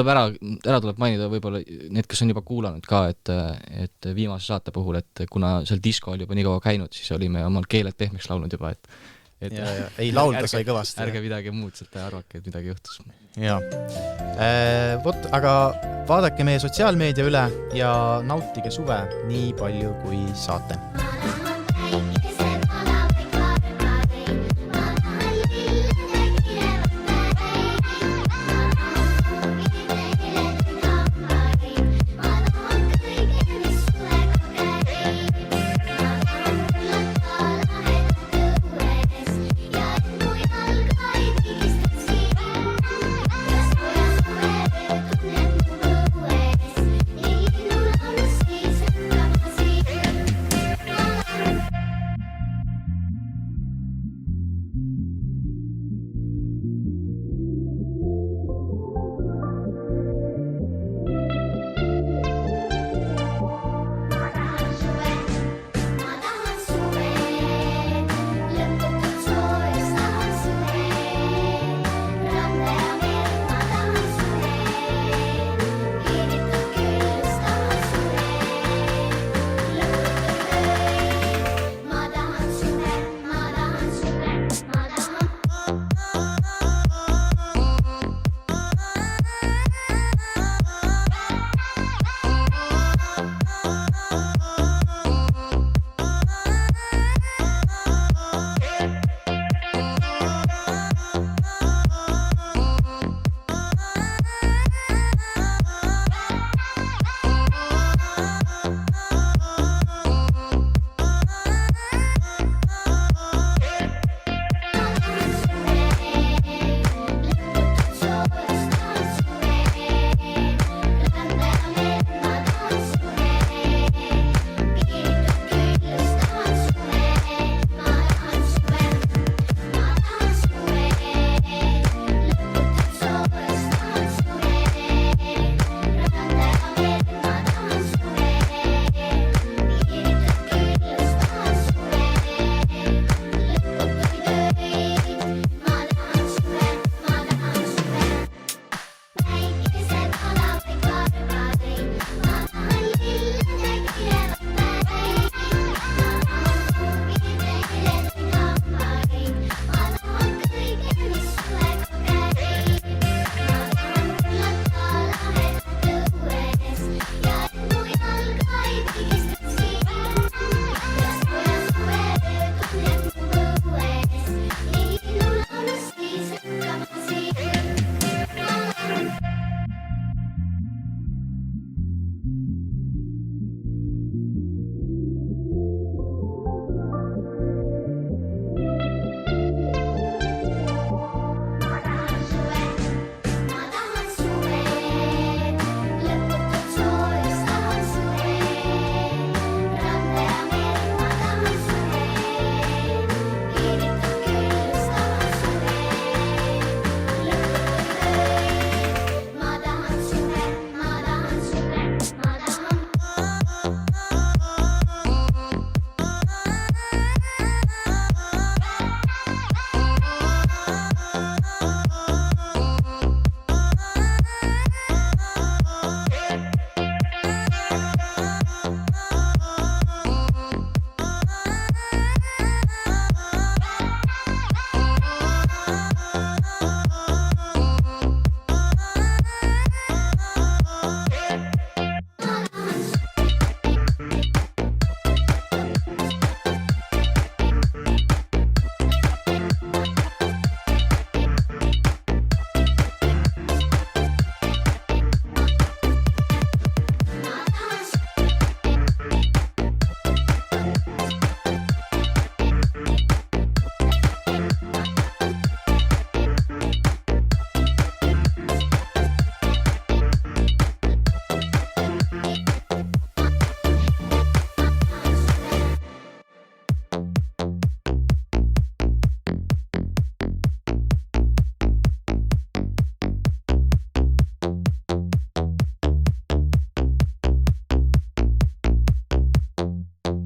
Ära tuleb mainida võib-olla need, kes on juba kuulanud ka, et viimase saate puhul, et kuna seal disko oli juba nii kaua käinud, siis olime omal keeled pehmeks laulnud juba, et ei laulda sai kõvasti. Ärge midagi muud sealt arvake, et midagi juhtus. Jaa. Vot, aga vaadake meie sotsiaalmeedia üle ja nautige suve nii palju kui saate.